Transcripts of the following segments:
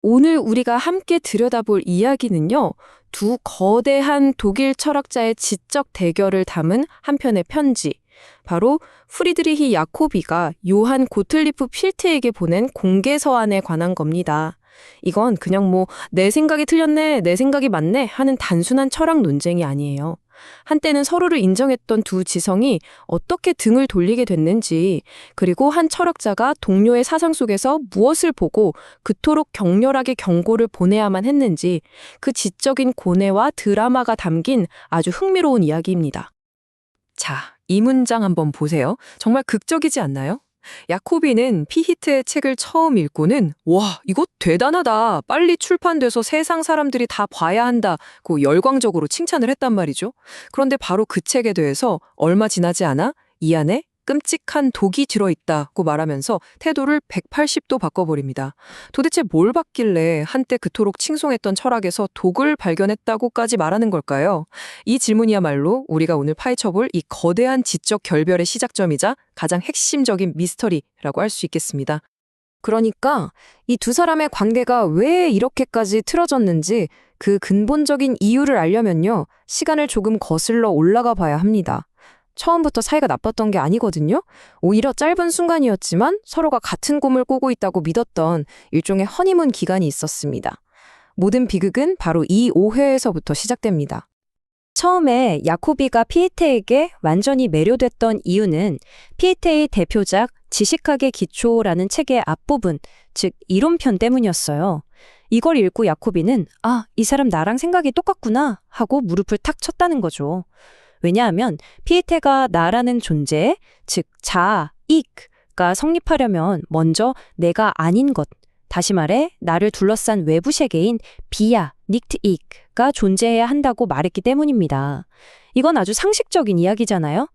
오늘 우리가 함께 들여다볼 이야기는요, 두 거대한 독일 철학자의 지적 대결을 담은 한 편의 편지, 바로 프리드리히 야코비가 요한 고틀리프 필트에게 보낸 공개 서한에 관한 겁니다. 이건 그냥 내 생각이 틀렸네, 내 생각이 맞네 하는 단순한 철학 논쟁이 아니에요. 한때는 서로를 인정했던 두 지성이 어떻게 등을 돌리게 됐는지, 그리고 한 철학자가 동료의 사상 속에서 무엇을 보고 그토록 격렬하게 경고를 보내야만 했는지, 그 지적인 고뇌와 드라마가 담긴 아주 흥미로운 이야기입니다. 자, 이 문장 한번 보세요. 정말 극적이지 않나요? 야코비는 피히트의 책을 처음 읽고는 와, 이거 대단하다. 빨리 출판돼서 세상 사람들이 다 봐야 한다고 열광적으로 칭찬을 했단 말이죠. 그런데 바로 그 책에 대해서 얼마 지나지 않아 이 안에 끔찍한 독이 들어있다고 말하면서 태도를 180도 바꿔버립니다. 도대체 뭘 봤길래 한때 그토록 칭송했던 철학에서 독을 발견했다고까지 말하는 걸까요? 이 질문이야말로 우리가 오늘 파헤쳐볼 이 거대한 지적 결별의 시작점이자 가장 핵심적인 미스터리라고 할 수 있겠습니다. 그러니까 이 두 사람의 관계가 왜 이렇게까지 틀어졌는지 그 근본적인 이유를 알려면요, 시간을 조금 거슬러 올라가 봐야 합니다. 처음부터 사이가 나빴던 게 아니거든요. 오히려 짧은 순간이었지만 서로가 같은 꿈을 꾸고 있다고 믿었던 일종의 허니문 기간이 있었습니다. 모든 비극은 바로 이 오해에서부터 시작됩니다. 처음에 야코비가 피에테에게 완전히 매료됐던 이유는 피에테의 대표작 지식학의 기초라는 책의 앞부분, 즉 이론편 때문이었어요. 이걸 읽고 야코비는 이 사람 나랑 생각이 똑같구나 하고 무릎을 탁 쳤다는 거죠. 왜냐하면 피에테가 나라는 존재, 즉 자아, ik가 성립하려면 먼저 내가 아닌 것, 다시 말해 나를 둘러싼 외부 세계인 비야, nicht ich가 존재해야 한다고 말했기 때문입니다. 이건 아주 상식적인 이야기잖아요.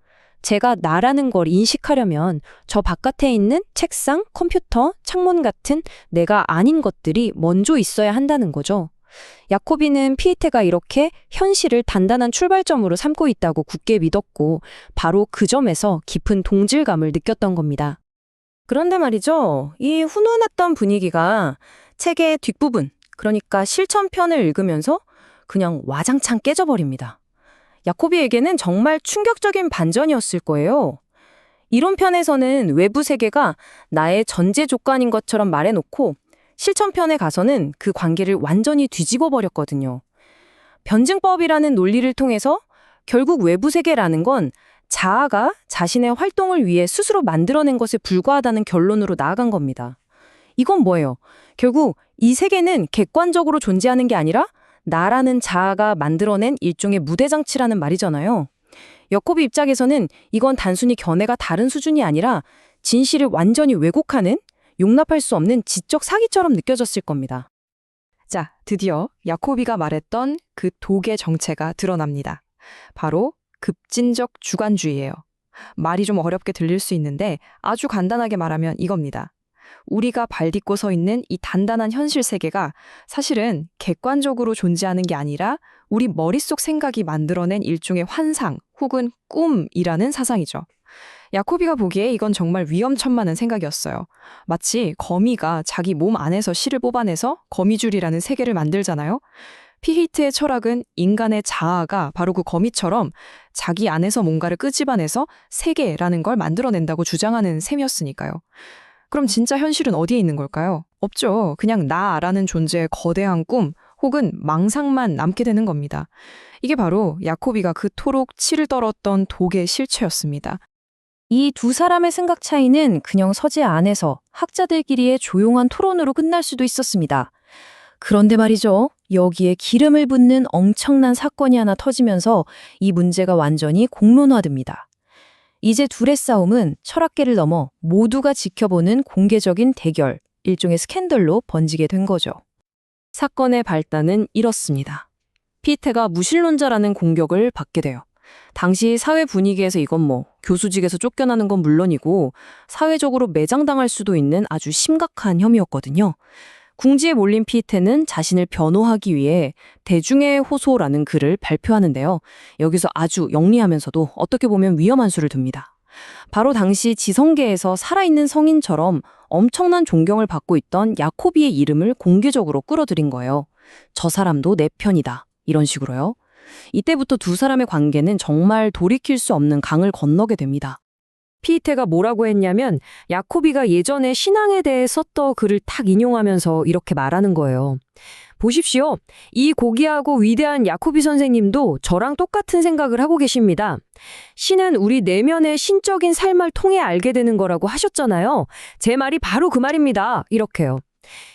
제가 나라는 걸 인식하려면 저 바깥에 있는 책상, 컴퓨터, 창문 같은 내가 아닌 것들이 먼저 있어야 한다는 거죠. 야코비는 피에테가 이렇게 현실을 단단한 출발점으로 삼고 있다고 굳게 믿었고, 바로 그 점에서 깊은 동질감을 느꼈던 겁니다. 그런데 말이죠, 이 훈훈했던 분위기가 책의 뒷부분, 그러니까 실천편을 읽으면서 그냥 와장창 깨져버립니다. 야코비에게는 정말 충격적인 반전이었을 거예요. 이론편에서는 외부 세계가 나의 전제 조건인 것처럼 말해놓고 실천편에 가서는 그 관계를 완전히 뒤집어 버렸거든요. 변증법이라는 논리를 통해서 결국 외부 세계라는 건 자아가 자신의 활동을 위해 스스로 만들어낸 것에 불과하다는 결론으로 나아간 겁니다. 이건 뭐예요? 결국 이 세계는 객관적으로 존재하는 게 아니라 나라는 자아가 만들어낸 일종의 무대장치라는 말이잖아요. 야코비 입장에서는 이건 단순히 견해가 다른 수준이 아니라 진실을 완전히 왜곡하는, 용납할 수 없는 지적 사기처럼 느껴졌을 겁니다. 자, 드디어 야코비가 말했던 그 독의 정체가 드러납니다. 바로 급진적 주관주의예요. 말이 좀 어렵게 들릴 수 있는데 아주 간단하게 말하면 이겁니다. 우리가 발딛고 서 있는 이 단단한 현실 세계가 사실은 객관적으로 존재하는 게 아니라 우리 머릿속 생각이 만들어낸 일종의 환상 혹은 꿈이라는 사상이죠. 야코비가 보기에 이건 정말 위험천만한 생각이었어요. 마치 거미가 자기 몸 안에서 실을 뽑아내서 거미줄이라는 세계를 만들잖아요. 피히트의 철학은 인간의 자아가 바로 그 거미처럼 자기 안에서 뭔가를 끄집어내서 세계라는 걸 만들어낸다고 주장하는 셈이었으니까요. 그럼 진짜 현실은 어디에 있는 걸까요? 없죠. 그냥 나라는 존재의 거대한 꿈 혹은 망상만 남게 되는 겁니다. 이게 바로 야코비가 그토록 치를 떨었던 독의 실체였습니다. 이 두 사람의 생각 차이는 그냥 서재 안에서 학자들끼리의 조용한 토론으로 끝날 수도 있었습니다. 그런데 말이죠, 여기에 기름을 붓는 엄청난 사건이 하나 터지면서 이 문제가 완전히 공론화됩니다. 이제 둘의 싸움은 철학계를 넘어 모두가 지켜보는 공개적인 대결, 일종의 스캔들로 번지게 된 거죠. 사건의 발단은 이렇습니다. 피테가 무신론자라는 공격을 받게 돼요. 당시 사회 분위기에서 이건 교수직에서 쫓겨나는 건 물론이고 사회적으로 매장당할 수도 있는 아주 심각한 혐의였거든요. 궁지에 몰린 피테는 자신을 변호하기 위해 대중의 호소라는 글을 발표하는데요. 여기서 아주 영리하면서도 어떻게 보면 위험한 수를 둡니다. 바로 당시 지성계에서 살아있는 성인처럼 엄청난 존경을 받고 있던 야코비의 이름을 공개적으로 끌어들인 거예요. 저 사람도 내 편이다. 이런 식으로요. 이때부터 두 사람의 관계는 정말 돌이킬 수 없는 강을 건너게 됩니다. 피이테가 뭐라고 했냐면 야코비가 예전에 신앙에 대해 썼던 글을 탁 인용하면서 이렇게 말하는 거예요. 보십시오. 이 고귀하고 위대한 야코비 선생님도 저랑 똑같은 생각을 하고 계십니다. 신은 우리 내면의 신적인 삶을 통해 알게 되는 거라고 하셨잖아요. 제 말이 바로 그 말입니다. 이렇게요.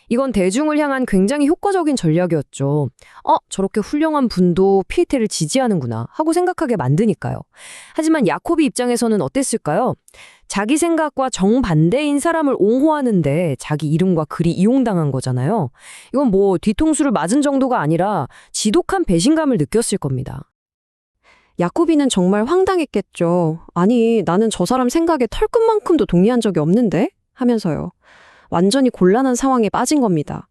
이건 대중을 향한 굉장히 효과적인 전략이었죠. 저렇게 훌륭한 분도 피에테를 지지하는구나 하고 생각하게 만드니까요. 하지만 야코비 입장에서는 어땠을까요? 자기 생각과 정반대인 사람을 옹호하는데 자기 이름과 글이 이용당한 거잖아요. 이건 뭐 뒤통수를 맞은 정도가 아니라 지독한 배신감을 느꼈을 겁니다. 야코비는 정말 황당했겠죠. 아니, 나는 저 사람 생각에 털끝만큼도 동의한 적이 없는데? 하면서요. 완전히 곤란한 상황에 빠진 겁니다.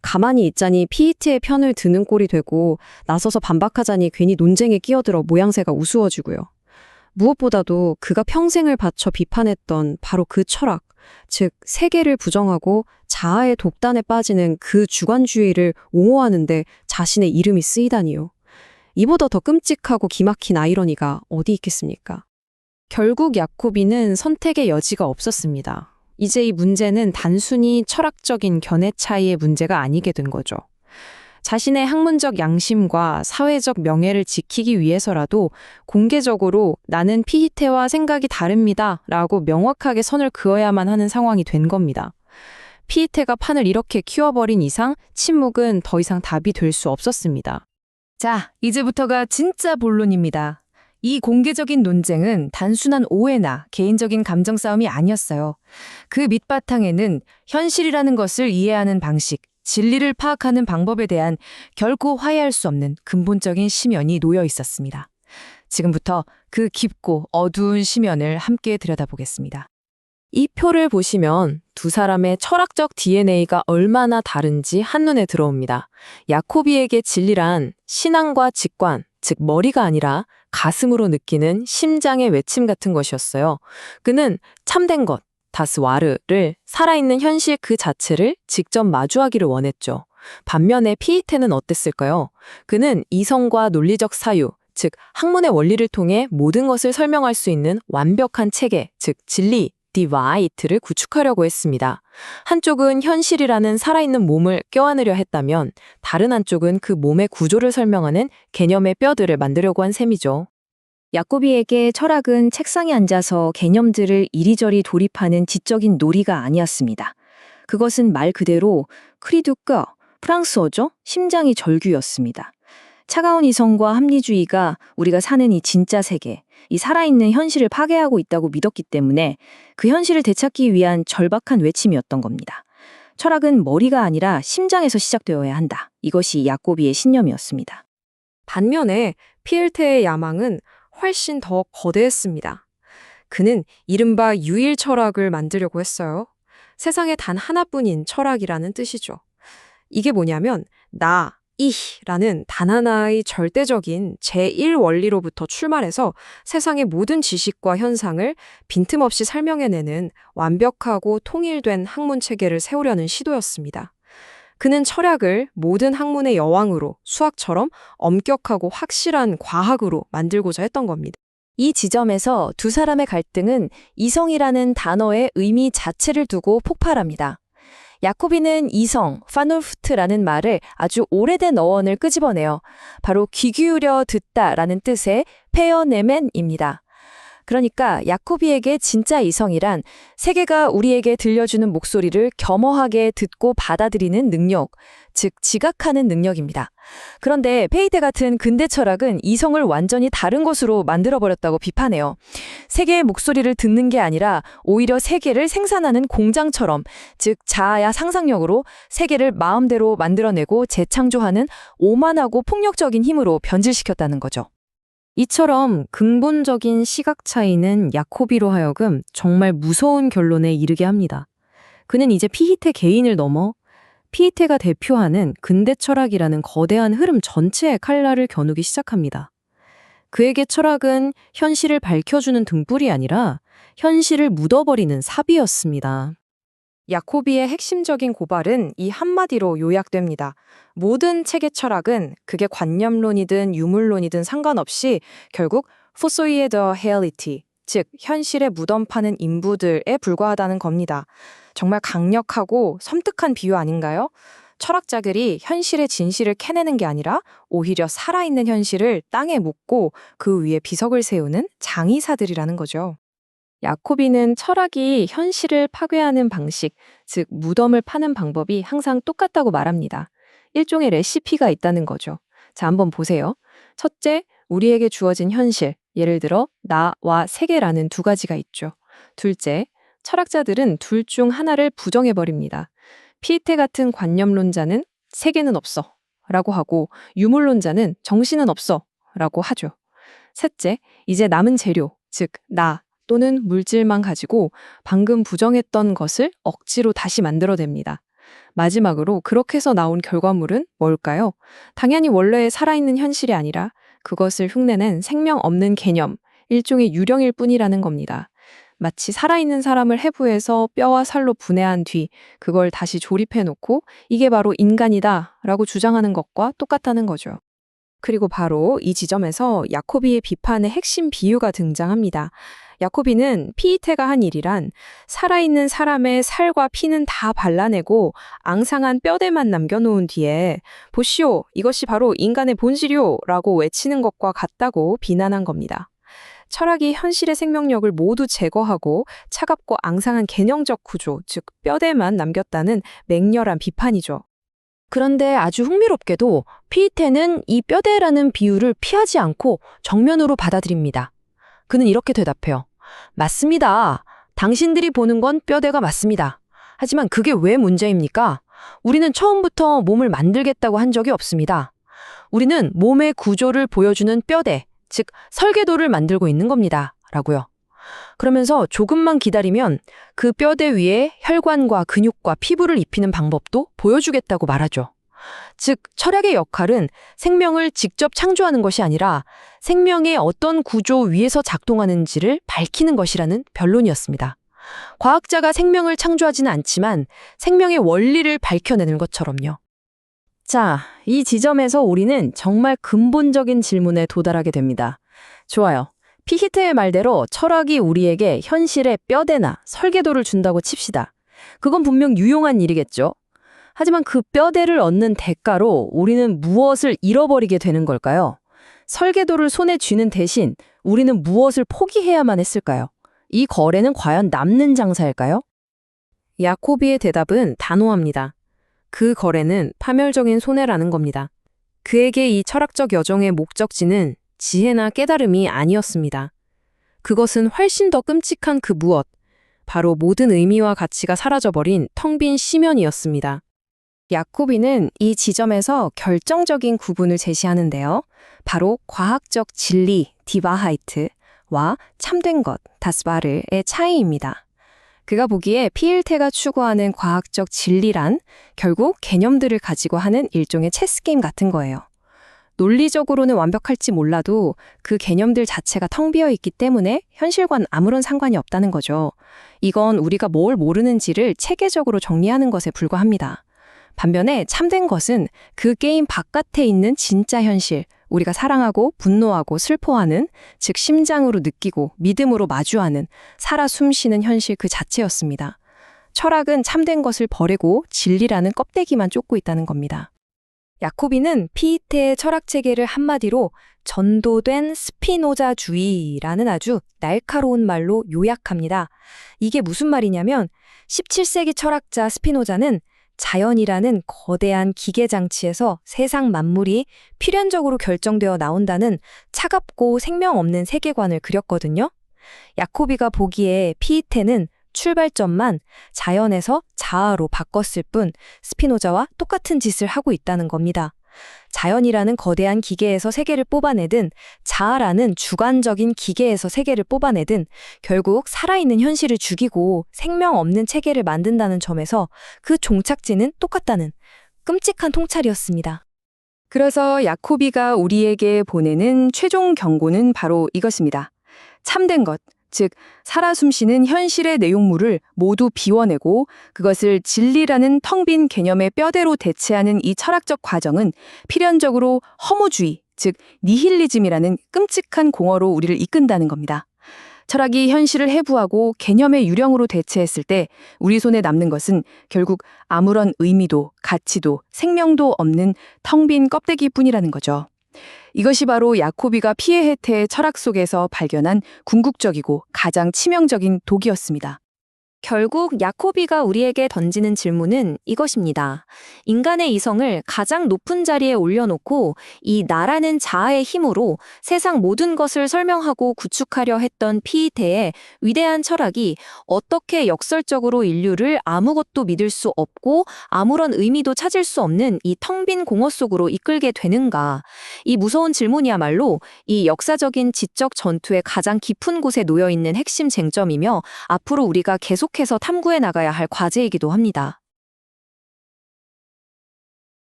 가만히 있자니 피이트의 편을 드는 꼴이 되고 나서서 반박하자니 괜히 논쟁에 끼어들어 모양새가 우스워지고요. 무엇보다도 그가 평생을 바쳐 비판했던 바로 그 철학, 즉 세계를 부정하고 자아의 독단에 빠지는 그 주관주의를 옹호하는데 자신의 이름이 쓰이다니요. 이보다 더 끔찍하고 기막힌 아이러니가 어디 있겠습니까? 결국 야코비는 선택의 여지가 없었습니다. 이제 이 문제는 단순히 철학적인 견해 차이의 문제가 아니게 된 거죠. 자신의 학문적 양심과 사회적 명예를 지키기 위해서라도 공개적으로 나는 피히테와 생각이 다릅니다 라고 명확하게 선을 그어야만 하는 상황이 된 겁니다. 피히테가 판을 이렇게 키워버린 이상 침묵은 더 이상 답이 될 수 없었습니다. 자, 이제부터가 진짜 본론입니다. 이 공개적인 논쟁은 단순한 오해나 개인적인 감정 싸움이 아니었어요. 그 밑바탕에는 현실이라는 것을 이해하는 방식, 진리를 파악하는 방법에 대한 결코 화해할 수 없는 근본적인 심연이 놓여 있었습니다. 지금부터 그 깊고 어두운 심연을 함께 들여다보겠습니다. 이 표를 보시면 두 사람의 철학적 DNA가 얼마나 다른지 한눈에 들어옵니다. 야코비에게 진리란 신앙과 직관, 즉 머리가 아니라 가슴으로 느끼는 심장의 외침 같은 것이었어요. 그는 참된 것, 다스 와르를 살아있는 현실 그 자체를 직접 마주하기를 원했죠. 반면에 피이테는 어땠을까요? 그는 이성과 논리적 사유, 즉 학문의 원리를 통해 모든 것을 설명할 수 있는 완벽한 체계, 즉 진리, 디와이트를 구축하려고 했습니다. 한쪽은 현실이라는 살아있는 몸을 껴안으려 했다면 다른 한쪽은 그 몸의 구조를 설명하는 개념의 뼈들을 만들려고 한 셈이죠. 야코비에게 철학은 책상에 앉아서 개념들을 이리저리 도립하는 지적인 놀이가 아니었습니다. 그것은 말 그대로 크리두꺼, 프랑스어죠? 심장이 절규였습니다. 차가운 이성과 합리주의가 우리가 사는 이 진짜 세계, 이 살아있는 현실을 파괴하고 있다고 믿었기 때문에 그 현실을 되찾기 위한 절박한 외침이었던 겁니다. 철학은 머리가 아니라 심장에서 시작되어야 한다. 이것이 야코비의 신념이었습니다. 반면에 피에테의 야망은 훨씬 더 거대했습니다. 그는 이른바 유일 철학을 만들려고 했어요. 세상에 단 하나뿐인 철학이라는 뜻이죠. 이게 뭐냐면 이라는 단 하나의 절대적인 제1원리로부터 출발해서 세상의 모든 지식과 현상을 빈틈없이 설명해내는 완벽하고 통일된 학문 체계를 세우려는 시도였습니다. 그는 철학을 모든 학문의 여왕으로 수학처럼 엄격하고 확실한 과학으로 만들고자 했던 겁니다. 이 지점에서 두 사람의 갈등은 이성이라는 단어의 의미 자체를 두고 폭발합니다. 야코비는 이성, 파놀프트라는 말을 아주 오래된 어원을 끄집어내요. 바로 귀 기울여 듣다라는 뜻의 페어네멘입니다. 그러니까 야코비에게 진짜 이성이란 세계가 우리에게 들려주는 목소리를 겸허하게 듣고 받아들이는 능력, 즉 지각하는 능력입니다. 그런데 페이테 같은 근대 철학은 이성을 완전히 다른 것으로 만들어버렸다고 비판해요. 세계의 목소리를 듣는 게 아니라 오히려 세계를 생산하는 공장처럼, 즉 자아야 상상력으로 세계를 마음대로 만들어내고 재창조하는 오만하고 폭력적인 힘으로 변질시켰다는 거죠. 이처럼 근본적인 시각 차이는 야코비로 하여금 정말 무서운 결론에 이르게 합니다. 그는 이제 피히테 개인을 넘어 피히테가 대표하는 근대 철학이라는 거대한 흐름 전체의 칼날을 겨누기 시작합니다. 그에게 철학은 현실을 밝혀주는 등불이 아니라 현실을 묻어버리는 사비였습니다. 야코비의 핵심적인 고발은 이 한마디로 요약됩니다. 모든 책의 철학은 그게 관념론이든 유물론이든 상관없이 결국 포소이의 더 헤얼리티, 즉 현실에 무덤 파는 인부들에 불과하다는 겁니다. 정말 강력하고 섬뜩한 비유 아닌가요? 철학자들이 현실의 진실을 캐내는 게 아니라 오히려 살아있는 현실을 땅에 묻고 그 위에 비석을 세우는 장의사들이라는 거죠. 야코비는 철학이 현실을 파괴하는 방식, 즉 무덤을 파는 방법이 항상 똑같다고 말합니다. 일종의 레시피가 있다는 거죠. 자, 한번 보세요. 첫째, 우리에게 주어진 현실, 예를 들어 나와 세계라는 두 가지가 있죠. 둘째, 철학자들은 둘 중 하나를 부정해버립니다. 피에테 같은 관념론자는 세계는 없어 라고 하고 유물론자는 정신은 없어 라고 하죠. 셋째, 이제 남은 재료, 즉 나 또는 물질만 가지고 방금 부정했던 것을 억지로 다시 만들어냅니다. 마지막으로 그렇게 해서 나온 결과물은 뭘까요? 당연히 원래의 살아있는 현실이 아니라 그것을 흉내낸 생명 없는 개념, 일종의 유령일 뿐이라는 겁니다. 마치 살아있는 사람을 해부해서 뼈와 살로 분해한 뒤 그걸 다시 조립해놓고 이게 바로 인간이다 라고 주장하는 것과 똑같다는 거죠. 그리고 바로 이 지점에서 야코비의 비판의 핵심 비유가 등장합니다. 야코비는 피에테가 한 일이란 살아있는 사람의 살과 피는 다 발라내고 앙상한 뼈대만 남겨놓은 뒤에 보시오, 이것이 바로 인간의 본질이오 라고 외치는 것과 같다고 비난한 겁니다. 철학이 현실의 생명력을 모두 제거하고 차갑고 앙상한 개념적 구조, 즉 뼈대만 남겼다는 맹렬한 비판이죠. 그런데 아주 흥미롭게도 피에테는 이 뼈대라는 비유를 피하지 않고 정면으로 받아들입니다. 그는 이렇게 대답해요. 맞습니다. 당신들이 보는 건 뼈대가 맞습니다. 하지만 그게 왜 문제입니까? 우리는 처음부터 몸을 만들겠다고 한 적이 없습니다. 우리는 몸의 구조를 보여주는 뼈대, 즉 설계도를 만들고 있는 겁니다. 라고요. 그러면서 조금만 기다리면 그 뼈대 위에 혈관과 근육과 피부를 입히는 방법도 보여주겠다고 말하죠. 즉, 철학의 역할은 생명을 직접 창조하는 것이 아니라 생명의 어떤 구조 위에서 작동하는지를 밝히는 것이라는 변론이었습니다. 과학자가 생명을 창조하지는 않지만 생명의 원리를 밝혀내는 것처럼요. 자, 이 지점에서 우리는 정말 근본적인 질문에 도달하게 됩니다. 좋아요. 피히테의 말대로 철학이 우리에게 현실의 뼈대나 설계도를 준다고 칩시다. 그건 분명 유용한 일이겠죠. 하지만 그 뼈대를 얻는 대가로 우리는 무엇을 잃어버리게 되는 걸까요? 설계도를 손에 쥐는 대신 우리는 무엇을 포기해야만 했을까요? 이 거래는 과연 남는 장사일까요? 야코비의 대답은 단호합니다. 그 거래는 파멸적인 손해라는 겁니다. 그에게 이 철학적 여정의 목적지는 지혜나 깨달음이 아니었습니다. 그것은 훨씬 더 끔찍한 그 무엇, 바로 모든 의미와 가치가 사라져버린 텅 빈 심연이었습니다. 야코비는 이 지점에서 결정적인 구분을 제시하는데요. 바로 과학적 진리, 디바하이트와 참된 것, 다스바르의 차이입니다. 그가 보기에 피에테가 추구하는 과학적 진리란 결국 개념들을 가지고 하는 일종의 체스게임 같은 거예요. 논리적으로는 완벽할지 몰라도 그 개념들 자체가 텅 비어 있기 때문에 현실과는 아무런 상관이 없다는 거죠. 이건 우리가 뭘 모르는지를 체계적으로 정리하는 것에 불과합니다. 반면에 참된 것은 그 게임 바깥에 있는 진짜 현실, 우리가 사랑하고 분노하고 슬퍼하는, 즉 심장으로 느끼고 믿음으로 마주하는, 살아 숨쉬는 현실 그 자체였습니다. 철학은 참된 것을 버리고 진리라는 껍데기만 쫓고 있다는 겁니다. 야코비는 피에테의 철학 체계를 한마디로 전도된 스피노자주의라는 아주 날카로운 말로 요약합니다. 이게 무슨 말이냐면 17세기 철학자 스피노자는 자연이라는 거대한 기계장치에서 세상 만물이 필연적으로 결정되어 나온다는 차갑고 생명 없는 세계관을 그렸거든요. 야코비가 보기에 피에테는 출발점만 자연에서 자아로 바꿨을 뿐 스피노자와 똑같은 짓을 하고 있다는 겁니다. 자연이라는 거대한 기계에서 세계를 뽑아내든 자아라는 주관적인 기계에서 세계를 뽑아내든 결국 살아있는 현실을 죽이고 생명 없는 체계를 만든다는 점에서 그 종착지는 똑같다는 끔찍한 통찰이었습니다. 그래서 야코비가 우리에게 보내는 최종 경고는 바로 이것입니다. 참된 것, 즉 살아 숨쉬는 현실의 내용물을 모두 비워내고 그것을 진리라는 텅 빈 개념의 뼈대로 대체하는 이 철학적 과정은 필연적으로 허무주의, 즉 니힐리즘이라는 끔찍한 공허로 우리를 이끈다는 겁니다. 철학이 현실을 해부하고 개념의 유령으로 대체했을 때 우리 손에 남는 것은 결국 아무런 의미도 가치도 생명도 없는 텅 빈 껍데기뿐이라는 거죠. 이것이 바로 야코비가 피에헤테의 철학 속에서 발견한 궁극적이고 가장 치명적인 독이었습니다. 결국 야코비가 우리에게 던지는 질문은 이것입니다. 인간의 이성을 가장 높은 자리에 올려놓고 이 나라는 자아의 힘으로 세상 모든 것을 설명하고 구축하려 했던 피이테의 위대한 철학이 어떻게 역설적으로 인류를 아무것도 믿을 수 없고 아무런 의미도 찾을 수 없는 이 텅 빈 공허 속으로 이끌게 되는가. 이 무서운 질문이야말로 이 역사적인 지적 전투의 가장 깊은 곳에 놓여있는 핵심 쟁점이며 앞으로 우리가 계속해서 탐구해 나가야 할 과제이기도 합니다.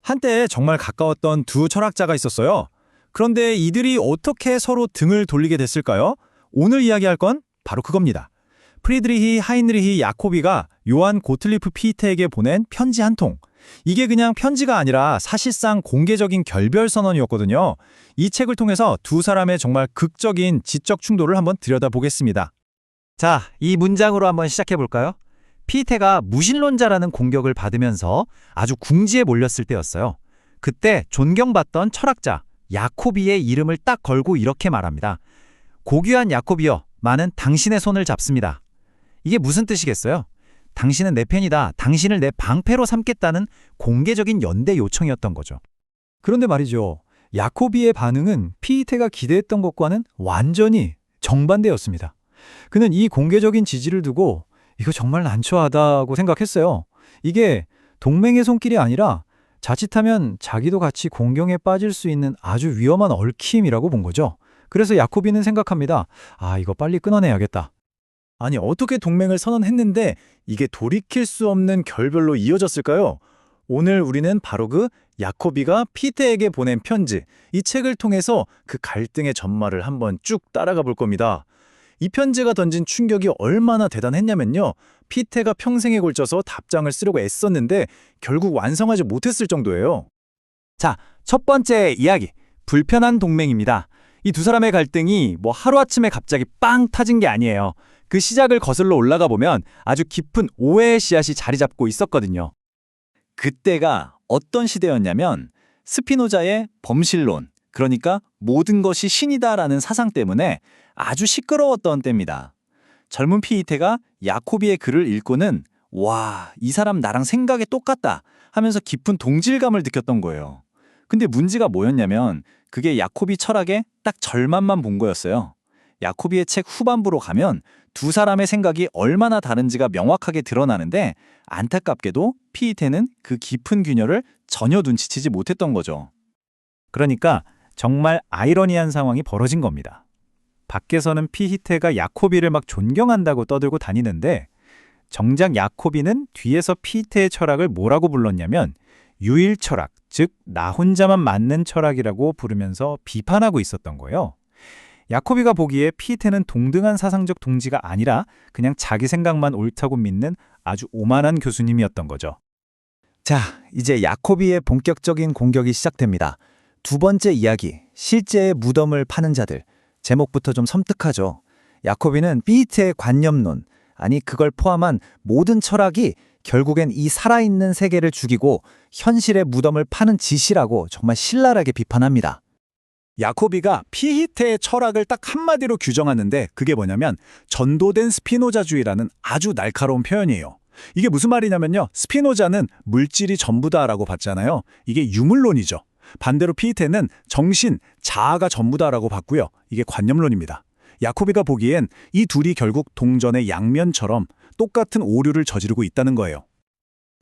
한때 정말 가까웠던 두 철학자가 있었어요. 그런데 이들이 어떻게 서로 등을 돌리게 됐을까요? 오늘 이야기할 건 바로 그겁니다. 프리드리히 하인리히 야코비가 요한 고틀리프 피히테에게 보낸 편지 한 통. 이게 그냥 편지가 아니라 사실상 공개적인 결별 선언이었거든요. 이 책을 통해서 두 사람의 정말 극적인 지적 충돌을 한번 들여다보겠습니다. 자, 이 문장으로 한번 시작해볼까요? 피히테가 무신론자라는 공격을 받으면서 아주 궁지에 몰렸을 때였어요. 그때 존경받던 철학자 야코비의 이름을 딱 걸고 이렇게 말합니다. 고귀한 야코비여, 나는 당신의 손을 잡습니다. 이게 무슨 뜻이겠어요? 당신은 내 편이다, 당신을 내 방패로 삼겠다는 공개적인 연대 요청이었던 거죠. 그런데 말이죠. 야코비의 반응은 피히테가 기대했던 것과는 완전히 정반대였습니다. 그는 이 공개적인 지지를 두고 이거 정말 난처하다고 생각했어요. 이게 동맹의 손길이 아니라 자칫하면 자기도 같이 공경에 빠질 수 있는 아주 위험한 얽힘이라고 본 거죠. 그래서 야코비는 생각합니다. 아, 이거 빨리 끊어내야겠다. 아니, 어떻게 동맹을 선언했는데 이게 돌이킬 수 없는 결별로 이어졌을까요? 오늘 우리는 바로 그 야코비가 피히테에게 보낸 편지, 이 책을 통해서 그 갈등의 전말을 한번 쭉 따라가 볼 겁니다. 이 편지가 던진 충격이 얼마나 대단했냐면요. 피히테가 평생에 걸쳐서 답장을 쓰려고 애썼는데 결국 완성하지 못했을 정도예요. 자, 첫 번째 이야기. 불편한 동맹입니다. 이 두 사람의 갈등이 하루아침에 갑자기 빵 터진 게 아니에요. 그 시작을 거슬러 올라가 보면 아주 깊은 오해의 씨앗이 자리 잡고 있었거든요. 그때가 어떤 시대였냐면 스피노자의 범실론, 그러니까 모든 것이 신이다라는 사상 때문에 아주 시끄러웠던 때입니다. 젊은 피히테가 야코비의 글을 읽고는 와, 이 사람 나랑 생각이 똑같다 하면서 깊은 동질감을 느꼈던 거예요. 근데 문제가 뭐였냐면 그게 야코비 철학의 딱 절반만 본 거였어요. 야코비의 책 후반부로 가면 두 사람의 생각이 얼마나 다른지가 명확하게 드러나는데 안타깝게도 피히테는 그 깊은 균열을 전혀 눈치채지 못했던 거죠. 그러니까 정말 아이러니한 상황이 벌어진 겁니다. 밖에서는 피히테가 야코비를 막 존경한다고 떠들고 다니는데 정작 야코비는 뒤에서 피히테의 철학을 뭐라고 불렀냐면 유일 철학, 즉 나 혼자만 맞는 철학이라고 부르면서 비판하고 있었던 거예요. 야코비가 보기에 피히테는 동등한 사상적 동지가 아니라 그냥 자기 생각만 옳다고 믿는 아주 오만한 교수님이었던 거죠. 자, 이제 야코비의 본격적인 공격이 시작됩니다. 두 번째 이야기, 실제의 무덤을 파는 자들. 제목부터 좀 섬뜩하죠. 야코비는 피히테의 관념론, 아니 그걸 포함한 모든 철학이 결국엔 이 살아있는 세계를 죽이고 현실의 무덤을 파는 짓이라고 정말 신랄하게 비판합니다. 야코비가 피히테의 철학을 딱 한마디로 규정하는데 그게 뭐냐면 전도된 스피노자주의라는 아주 날카로운 표현이에요. 이게 무슨 말이냐면요. 스피노자는 물질이 전부다라고 봤잖아요. 이게 유물론이죠. 반대로 피히테는 정신, 자아가 전부다라고 봤고요. 이게 관념론입니다. 야코비가 보기엔 이 둘이 결국 동전의 양면처럼 똑같은 오류를 저지르고 있다는 거예요.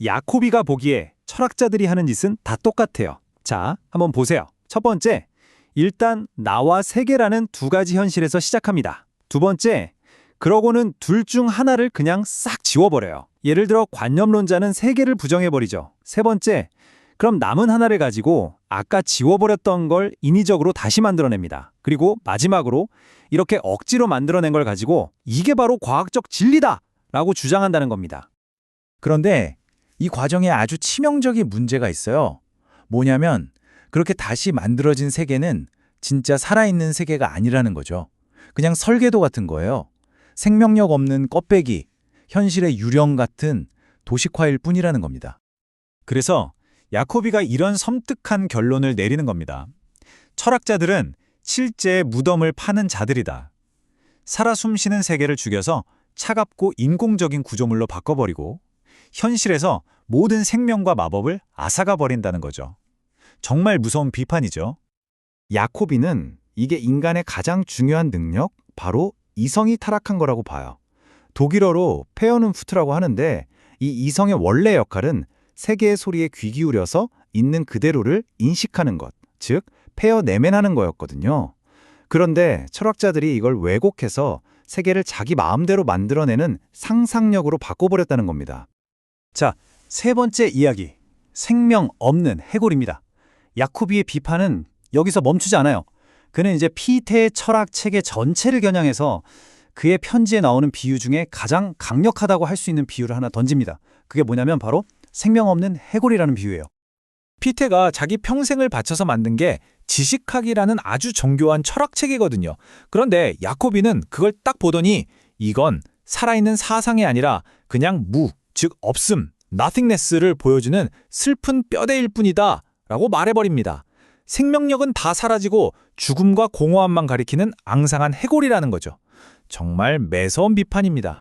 야코비가 보기에 철학자들이 하는 짓은 다 똑같아요. 자, 한번 보세요. 첫 번째, 일단 나와 세계라는 두 가지 현실에서 시작합니다. 두 번째, 그러고는 둘 중 하나를 그냥 싹 지워버려요. 예를 들어 관념론자는 세계를 부정해버리죠. 세 번째, 그럼 남은 하나를 가지고 아까 지워버렸던 걸 인위적으로 다시 만들어냅니다. 그리고 마지막으로 이렇게 억지로 만들어낸 걸 가지고 이게 바로 과학적 진리다! 라고 주장한다는 겁니다. 그런데 이 과정에 아주 치명적인 문제가 있어요. 뭐냐면 그렇게 다시 만들어진 세계는 진짜 살아있는 세계가 아니라는 거죠. 그냥 설계도 같은 거예요. 생명력 없는 껍데기, 현실의 유령 같은 도식화일 뿐이라는 겁니다. 그래서 야코비가 이런 섬뜩한 결론을 내리는 겁니다. 철학자들은 실제 무덤을 파는 자들이다. 살아 숨쉬는 세계를 죽여서 차갑고 인공적인 구조물로 바꿔버리고 현실에서 모든 생명과 마법을 앗아가 버린다는 거죠. 정말 무서운 비판이죠. 야코비는 이게 인간의 가장 중요한 능력, 바로 이성이 타락한 거라고 봐요. 독일어로 페어눈프트라고 하는데 이 이성의 원래 역할은 세계의 소리에 귀 기울여서 있는 그대로를 인식하는 것, 즉 페어내면하는 거였거든요. 그런데 철학자들이 이걸 왜곡해서 세계를 자기 마음대로 만들어내는 상상력으로 바꿔버렸다는 겁니다. 자, 세 번째 이야기, 생명 없는 해골입니다. 야코비의 비판은 여기서 멈추지 않아요. 그는 이제 피테의 철학 체계 전체를 겨냥해서 그의 편지에 나오는 비유 중에 가장 강력하다고 할 수 있는 비유를 하나 던집니다. 그게 뭐냐면 바로 생명 없는 해골이라는 비유예요. 피테가 자기 평생을 바쳐서 만든 게 지식학이라는 아주 정교한 철학 체계거든요. 그런데 야코비는 그걸 딱 보더니 이건 살아있는 사상이 아니라 그냥 무, 즉 없음, nothingness를 보여주는 슬픈 뼈대일 뿐이다 라고 말해버립니다. 생명력은 다 사라지고 죽음과 공허함만 가리키는 앙상한 해골이라는 거죠. 정말 매서운 비판입니다.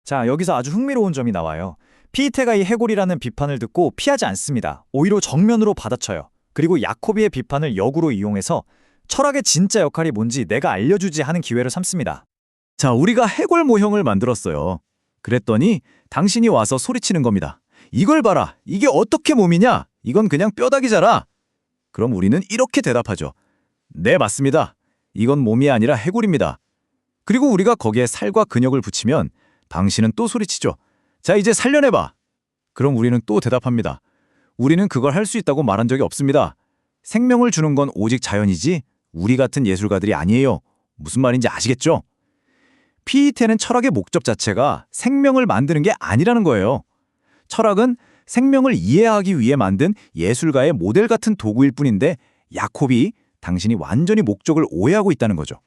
자, 여기서 아주 흥미로운 점이 나와요. 피테가 이 해골이라는 비판을 듣고 피하지 않습니다. 오히려 정면으로 받아쳐요. 그리고 야코비의 비판을 역으로 이용해서 철학의 진짜 역할이 뭔지 내가 알려주지 하는 기회를 삼습니다. 자, 우리가 해골 모형을 만들었어요. 그랬더니 당신이 와서 소리치는 겁니다. 이걸 봐라. 이게 어떻게 몸이냐? 이건 그냥 뼈다귀잖아. 그럼 우리는 이렇게 대답하죠. 네, 맞습니다. 이건 몸이 아니라 해골입니다. 그리고 우리가 거기에 살과 근육을 붙이면 당신은 또 소리치죠. 자, 이제 살려내봐. 그럼 우리는 또 대답합니다. 우리는 그걸 할 수 있다고 말한 적이 없습니다. 생명을 주는 건 오직 자연이지 우리 같은 예술가들이 아니에요. 무슨 말인지 아시겠죠? 피테는 철학의 목적 자체가 생명을 만드는 게 아니라는 거예요. 철학은 생명을 이해하기 위해 만든 예술가의 모델 같은 도구일 뿐인데 야코비, 당신이 완전히 목적을 오해하고 있다는 거죠.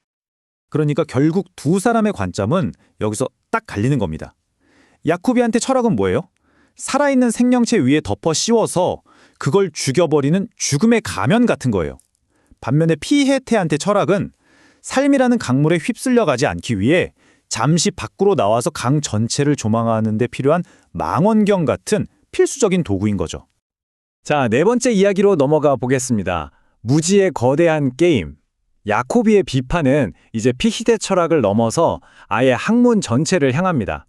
그러니까 결국 두 사람의 관점은 여기서 딱 갈리는 겁니다. 야코비한테 철학은 뭐예요? 살아있는 생명체 위에 덮어 씌워서 그걸 죽여버리는 죽음의 가면 같은 거예요. 반면에 피헤테한테 철학은 삶이라는 강물에 휩쓸려가지 않기 위해 잠시 밖으로 나와서 강 전체를 조망하는 데 필요한 망원경 같은 필수적인 도구인 거죠. 자, 네 번째 이야기로 넘어가 보겠습니다. 무지의 거대한 게임. 야코비의 비판은 이제 피히테 철학을 넘어서 아예 학문 전체를 향합니다.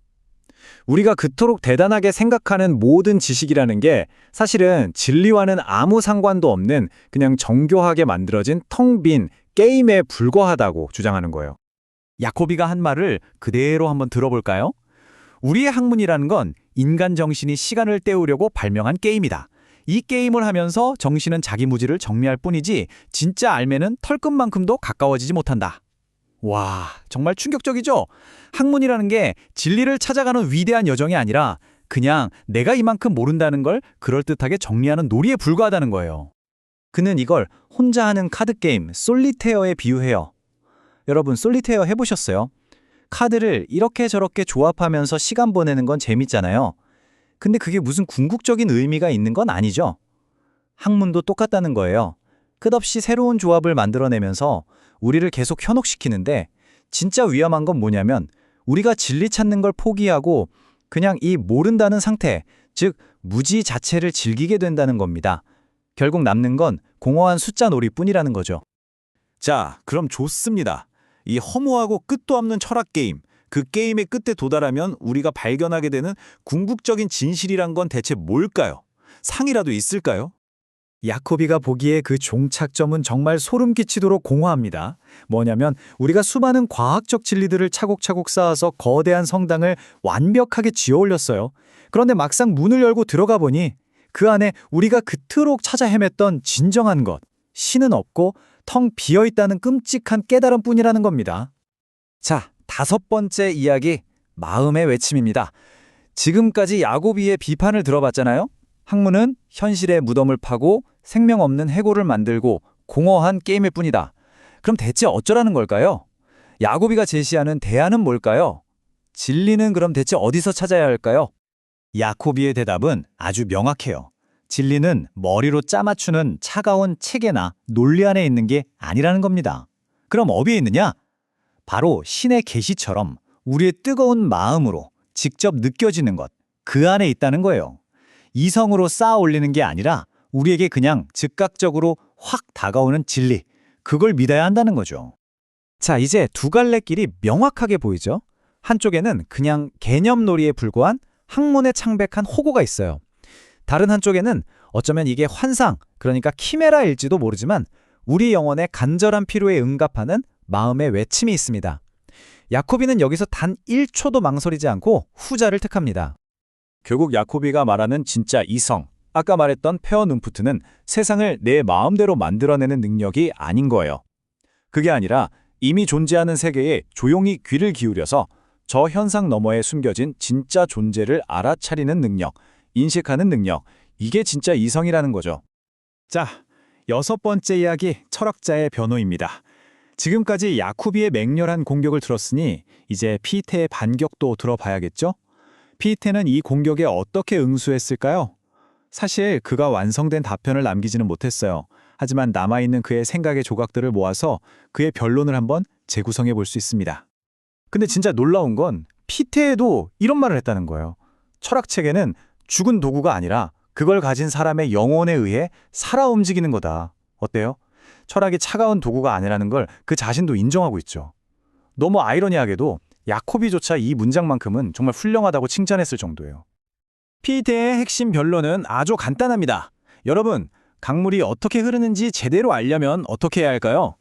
우리가 그토록 대단하게 생각하는 모든 지식이라는 게 사실은 진리와는 아무 상관도 없는 그냥 정교하게 만들어진 텅 빈 게임에 불과하다고 주장하는 거예요. 야코비가 한 말을 그대로 한번 들어볼까요? 우리의 학문이라는 건 인간 정신이 시간을 때우려고 발명한 게임이다. 이 게임을 하면서 정신은 자기 무지를 정리할 뿐이지 진짜 알매는 털끝만큼도 가까워지지 못한다. 와, 정말 충격적이죠? 학문이라는 게 진리를 찾아가는 위대한 여정이 아니라 그냥 내가 이만큼 모른다는 걸 그럴듯하게 정리하는 놀이에 불과하다는 거예요. 그는 이걸 혼자 하는 카드게임 솔리테어에 비유해요. 여러분, 솔리테어 해보셨어요? 카드를 이렇게 저렇게 조합하면서 시간 보내는 건 재밌잖아요. 근데 그게 무슨 궁극적인 의미가 있는 건 아니죠. 학문도 똑같다는 거예요. 끝없이 새로운 조합을 만들어내면서 우리를 계속 현혹시키는데 진짜 위험한 건 뭐냐면 우리가 진리 찾는 걸 포기하고 그냥 이 모른다는 상태, 즉 무지 자체를 즐기게 된다는 겁니다. 결국 남는 건 공허한 숫자 놀이뿐이라는 거죠. 자, 그럼 좋습니다. 이 허무하고 끝도 없는 철학 게임, 그 게임의 끝에 도달하면 우리가 발견하게 되는 궁극적인 진실이란 건 대체 뭘까요? 상이라도 있을까요? 야코비가 보기에 그 종착점은 정말 소름 끼치도록 공허합니다. 뭐냐면 우리가 수많은 과학적 진리들을 차곡차곡 쌓아서 거대한 성당을 완벽하게 지어 올렸어요. 그런데 막상 문을 열고 들어가 보니 그 안에 우리가 그토록 찾아 헤맸던 진정한 것, 신은 없고 텅 비어있다는 끔찍한 깨달음뿐이라는 겁니다. 자, 5번째 이야기, 마음의 외침입니다. 지금까지 야고비의 비판을 들어봤잖아요. 학문은 현실의 무덤을 파고 생명 없는 해골을 만들고 공허한 게임일 뿐이다. 그럼 대체 어쩌라는 걸까요? 야고비가 제시하는 대안은 뭘까요? 진리는 그럼 대체 어디서 찾아야 할까요? 야코비의 대답은 아주 명확해요. 진리는 머리로 짜맞추는 차가운 체계나 논리 안에 있는 게 아니라는 겁니다. 그럼 어디에 있느냐? 바로 신의 계시처럼 우리의 뜨거운 마음으로 직접 느껴지는 것, 그 안에 있다는 거예요. 이성으로 쌓아 올리는 게 아니라 우리에게 그냥 즉각적으로 확 다가오는 진리, 그걸 믿어야 한다는 거죠. 자, 이제 두 갈래 길이 명확하게 보이죠? 한쪽에는 그냥 개념놀이에 불과한 학문에 창백한 호고가 있어요. 다른 한쪽에는 어쩌면 이게 환상, 그러니까 키메라일지도 모르지만 우리 영혼의 간절한 필요에 응답하는 마음의 외침이 있습니다. 야코비는 여기서 단 1초도 망설이지 않고 후자를 택합니다. 결국 야코비가 말하는 진짜 이성, 아까 말했던 페어눈푸트는 세상을 내 마음대로 만들어내는 능력이 아닌 거예요. 그게 아니라 이미 존재하는 세계에 조용히 귀를 기울여서 저 현상 너머에 숨겨진 진짜 존재를 알아차리는 능력, 인식하는 능력, 이게 진짜 이성이라는 거죠. 자, 6번째 이야기, 철학자의 변호입니다. 지금까지 야코비의 맹렬한 공격을 들었으니 이제 피테의 반격도 들어봐야겠죠? 피테는 이 공격에 어떻게 응수했을까요? 사실 그가 완성된 답변을 남기지는 못했어요. 하지만 남아있는 그의 생각의 조각들을 모아서 그의 변론을 한번 재구성해 볼 수 있습니다. 근데 진짜 놀라운 건 피테도 이런 말을 했다는 거예요. 철학체계는 죽은 도구가 아니라 그걸 가진 사람의 영혼에 의해 살아 움직이는 거다. 어때요? 철학이 차가운 도구가 아니라는 걸 그 자신도 인정하고 있죠. 너무 아이러니하게도 야코비조차 이 문장만큼은 정말 훌륭하다고 칭찬했을 정도예요. 피테의 핵심 변론은 아주 간단합니다. 여러분, 강물이 어떻게 흐르는지 제대로 알려면 어떻게 해야 할까요?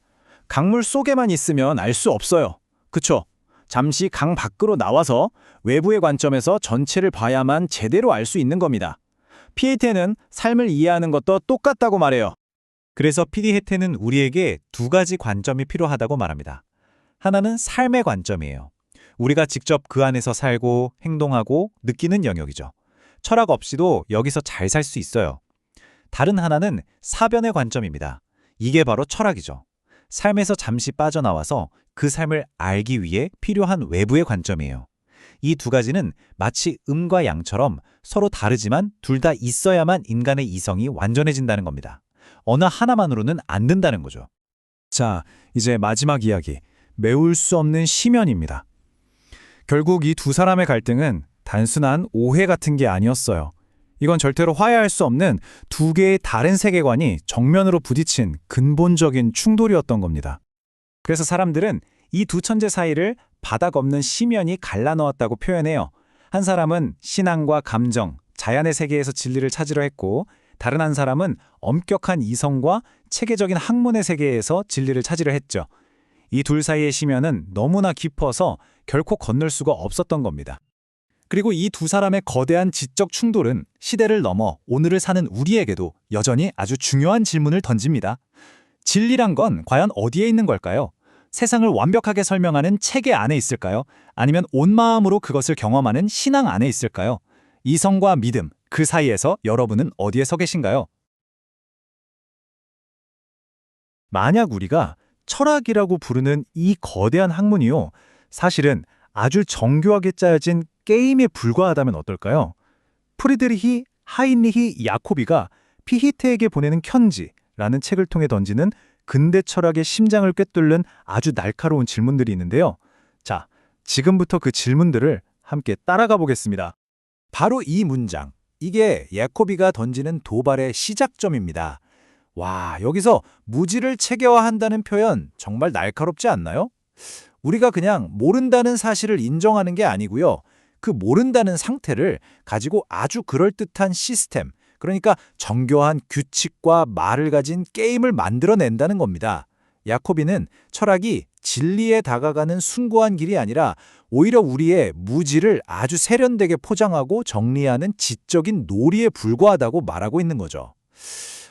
강물 속에만 있으면 알 수 없어요. 그쵸? 잠시 강 밖으로 나와서 외부의 관점에서 전체를 봐야만 제대로 알 수 있는 겁니다. 피에테는 삶을 이해하는 것도 똑같다고 말해요. 그래서 피에테는 우리에게 두 가지 관점이 필요하다고 말합니다. 하나는 삶의 관점이에요. 우리가 직접 그 안에서 살고 행동하고 느끼는 영역이죠. 철학 없이도 여기서 잘 살 수 있어요. 다른 하나는 사변의 관점입니다. 이게 바로 철학이죠. 삶에서 잠시 빠져나와서 그 삶을 알기 위해 필요한 외부의 관점이에요. 이 두 가지는 마치 음과 양처럼 서로 다르지만 둘 다 있어야만 인간의 이성이 완전해진다는 겁니다. 어느 하나만으로는 안 된다는 거죠. 자, 이제 마지막 이야기, 메울 수 없는 심연입니다. 결국 이 두 사람의 갈등은 단순한 오해 같은 게 아니었어요. 이건 절대로 화해할 수 없는 두 개의 다른 세계관이 정면으로 부딪힌 근본적인 충돌이었던 겁니다. 그래서 사람들은 이 두 천재 사이를 바닥 없는 심연이 갈라놓았다고 표현해요. 한 사람은 신앙과 감정, 자연의 세계에서 진리를 찾으려 했고, 다른 한 사람은 엄격한 이성과 체계적인 학문의 세계에서 진리를 찾으려 했죠. 이 둘 사이의 심연은 너무나 깊어서 결코 건널 수가 없었던 겁니다. 그리고 이 두 사람의 거대한 지적 충돌은 시대를 넘어 오늘을 사는 우리에게도 여전히 아주 중요한 질문을 던집니다. 진리란 건 과연 어디에 있는 걸까요? 세상을 완벽하게 설명하는 체계 안에 있을까요? 아니면 온 마음으로 그것을 경험하는 신앙 안에 있을까요? 이성과 믿음, 그 사이에서 여러분은 어디에 서 계신가요? 만약 우리가 철학이라고 부르는 이 거대한 학문이요, 사실은 아주 정교하게 짜여진 게임에 불과하다면 어떨까요? 프리드리히 하인리히 야코비가 피히테에게 보내는 편지라는 책을 통해 던지는 근대 철학의 심장을 꿰뚫는 아주 날카로운 질문들이 있는데요. 자, 지금부터 그 질문들을 함께 따라가 보겠습니다. 바로 이 문장, 이게 야코비가 던지는 도발의 시작점입니다. 와, 여기서 무지를 체계화한다는 표현 정말 날카롭지 않나요? 우리가 그냥 모른다는 사실을 인정하는 게 아니고요. 그 모른다는 상태를 가지고 아주 그럴듯한 시스템, 그러니까 정교한 규칙과 말을 가진 게임을 만들어낸다는 겁니다. 야코비는 철학이 진리에 다가가는 숭고한 길이 아니라 오히려 우리의 무지를 아주 세련되게 포장하고 정리하는 지적인 놀이에 불과하다고 말하고 있는 거죠.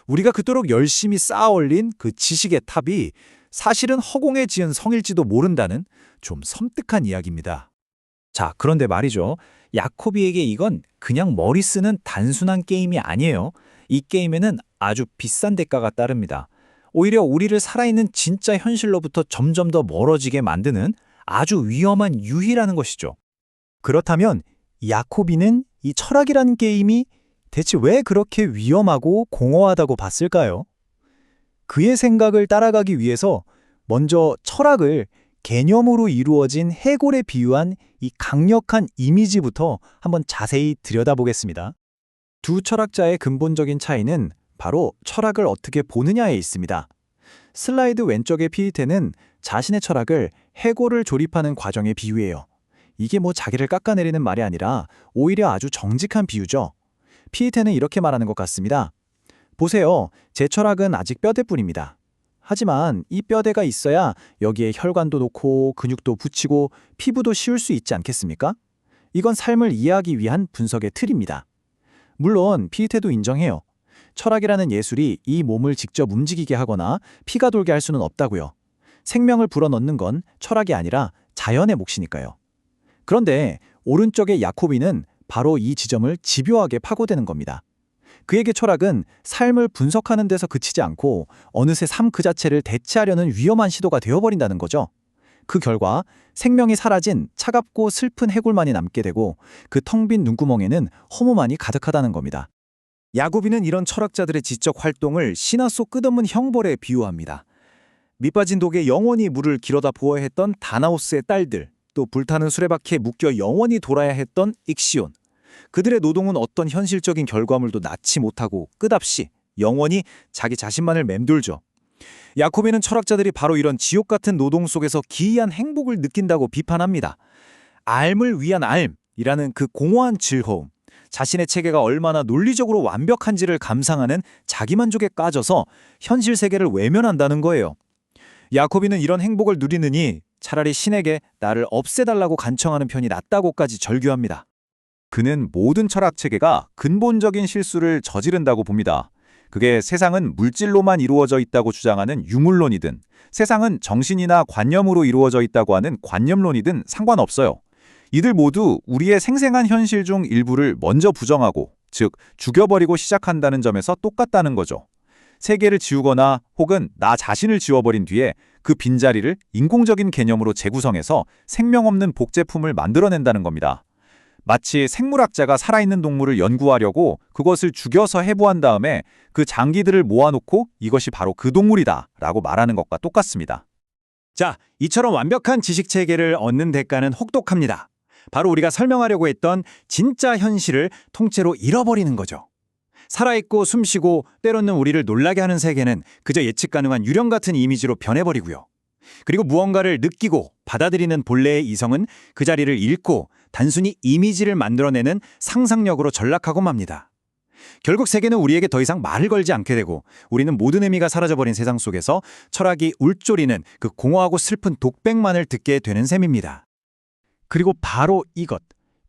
우리가 그토록 열심히 쌓아 올린 그 지식의 탑이 사실은 허공에 지은 성일지도 모른다는 좀 섬뜩한 이야기입니다. 자, 그런데 말이죠. 야코비에게 이건 그냥 머리 쓰는 단순한 게임이 아니에요. 이 게임에는 아주 비싼 대가가 따릅니다. 오히려 우리를 살아있는 진짜 현실로부터 점점 더 멀어지게 만드는 아주 위험한 유희라는 것이죠. 그렇다면 야코비는 이 철학이라는 게임이 대체 왜 그렇게 위험하고 공허하다고 봤을까요? 그의 생각을 따라가기 위해서 먼저 철학을 개념으로 이루어진 해골에 비유한 이 강력한 이미지부터 한번 자세히 들여다보겠습니다. 두 철학자의 근본적인 차이는 바로 철학을 어떻게 보느냐에 있습니다. 슬라이드 왼쪽의 피이테는 자신의 철학을 해골을 조립하는 과정에 비유해요. 이게 뭐 자기를 깎아내리는 말이 아니라 오히려 아주 정직한 비유죠. 피이테는 이렇게 말하는 것 같습니다. 보세요. 제 철학은 아직 뼈대뿐입니다. 하지만 이 뼈대가 있어야 여기에 혈관도 놓고 근육도 붙이고 피부도 씌울 수 있지 않겠습니까? 이건 삶을 이해하기 위한 분석의 틀입니다. 물론 피이테도 인정해요. 철학이라는 예술이 이 몸을 직접 움직이게 하거나 피가 돌게 할 수는 없다고요. 생명을 불어넣는 건 철학이 아니라 자연의 몫이니까요. 그런데 오른쪽의 야코비는 바로 이 지점을 집요하게 파고드는 겁니다. 그에게 철학은 삶을 분석하는 데서 그치지 않고 어느새 삶 그 자체를 대체하려는 위험한 시도가 되어버린다는 거죠. 그 결과 생명이 사라진 차갑고 슬픈 해골만이 남게 되고 그 텅 빈 눈구멍에는 허무만이 가득하다는 겁니다. 야코비는 이런 철학자들의 지적 활동을 신화 속 끝없는 형벌에 비유합니다. 밑빠진 독에 영원히 물을 길어다 부어야 했던 다나오스의 딸들, 또 불타는 수레바퀴에 묶여 영원히 돌아야 했던 익시온. 그들의 노동은 어떤 현실적인 결과물도 낳지 못하고 끝없이 영원히 자기 자신만을 맴돌죠. 야코비는 철학자들이 바로 이런 지옥 같은 노동 속에서 기이한 행복을 느낀다고 비판합니다. 삶을 위한 삶이라는 그 공허한 즐거움, 자신의 체계가 얼마나 논리적으로 완벽한지를 감상하는 자기만족에 빠져서 현실 세계를 외면한다는 거예요. 야코비는 이런 행복을 누리느니 차라리 신에게 나를 없애달라고 간청하는 편이 낫다고까지 절규합니다. 그는 모든 철학 체계가 근본적인 실수를 저지른다고 봅니다. 그게 세상은 물질로만 이루어져 있다고 주장하는 유물론이든 세상은 정신이나 관념으로 이루어져 있다고 하는 관념론이든 상관없어요. 이들 모두 우리의 생생한 현실 중 일부를 먼저 부정하고, 즉 죽여버리고 시작한다는 점에서 똑같다는 거죠. 세계를 지우거나 혹은 나 자신을 지워버린 뒤에 그 빈자리를 인공적인 개념으로 재구성해서 생명 없는 복제품을 만들어낸다는 겁니다. 마치 생물학자가 살아있는 동물을 연구하려고 그것을 죽여서 해부한 다음에 그 장기들을 모아놓고 이것이 바로 그 동물이다 라고 말하는 것과 똑같습니다. 자, 이처럼 완벽한 지식체계를 얻는 대가는 혹독합니다. 바로 우리가 설명하려고 했던 진짜 현실을 통째로 잃어버리는 거죠. 살아있고 숨쉬고 때로는 우리를 놀라게 하는 세계는 그저 예측 가능한 유령 같은 이미지로 변해버리고요. 그리고 무언가를 느끼고 받아들이는 본래의 이성은 그 자리를 잃고 단순히 이미지를 만들어내는 상상력으로 전락하고 맙니다. 결국 세계는 우리에게 더 이상 말을 걸지 않게 되고 우리는 모든 의미가 사라져버린 세상 속에서 철학이 울조리는 그 공허하고 슬픈 독백만을 듣게 되는 셈입니다. 그리고 바로 이것,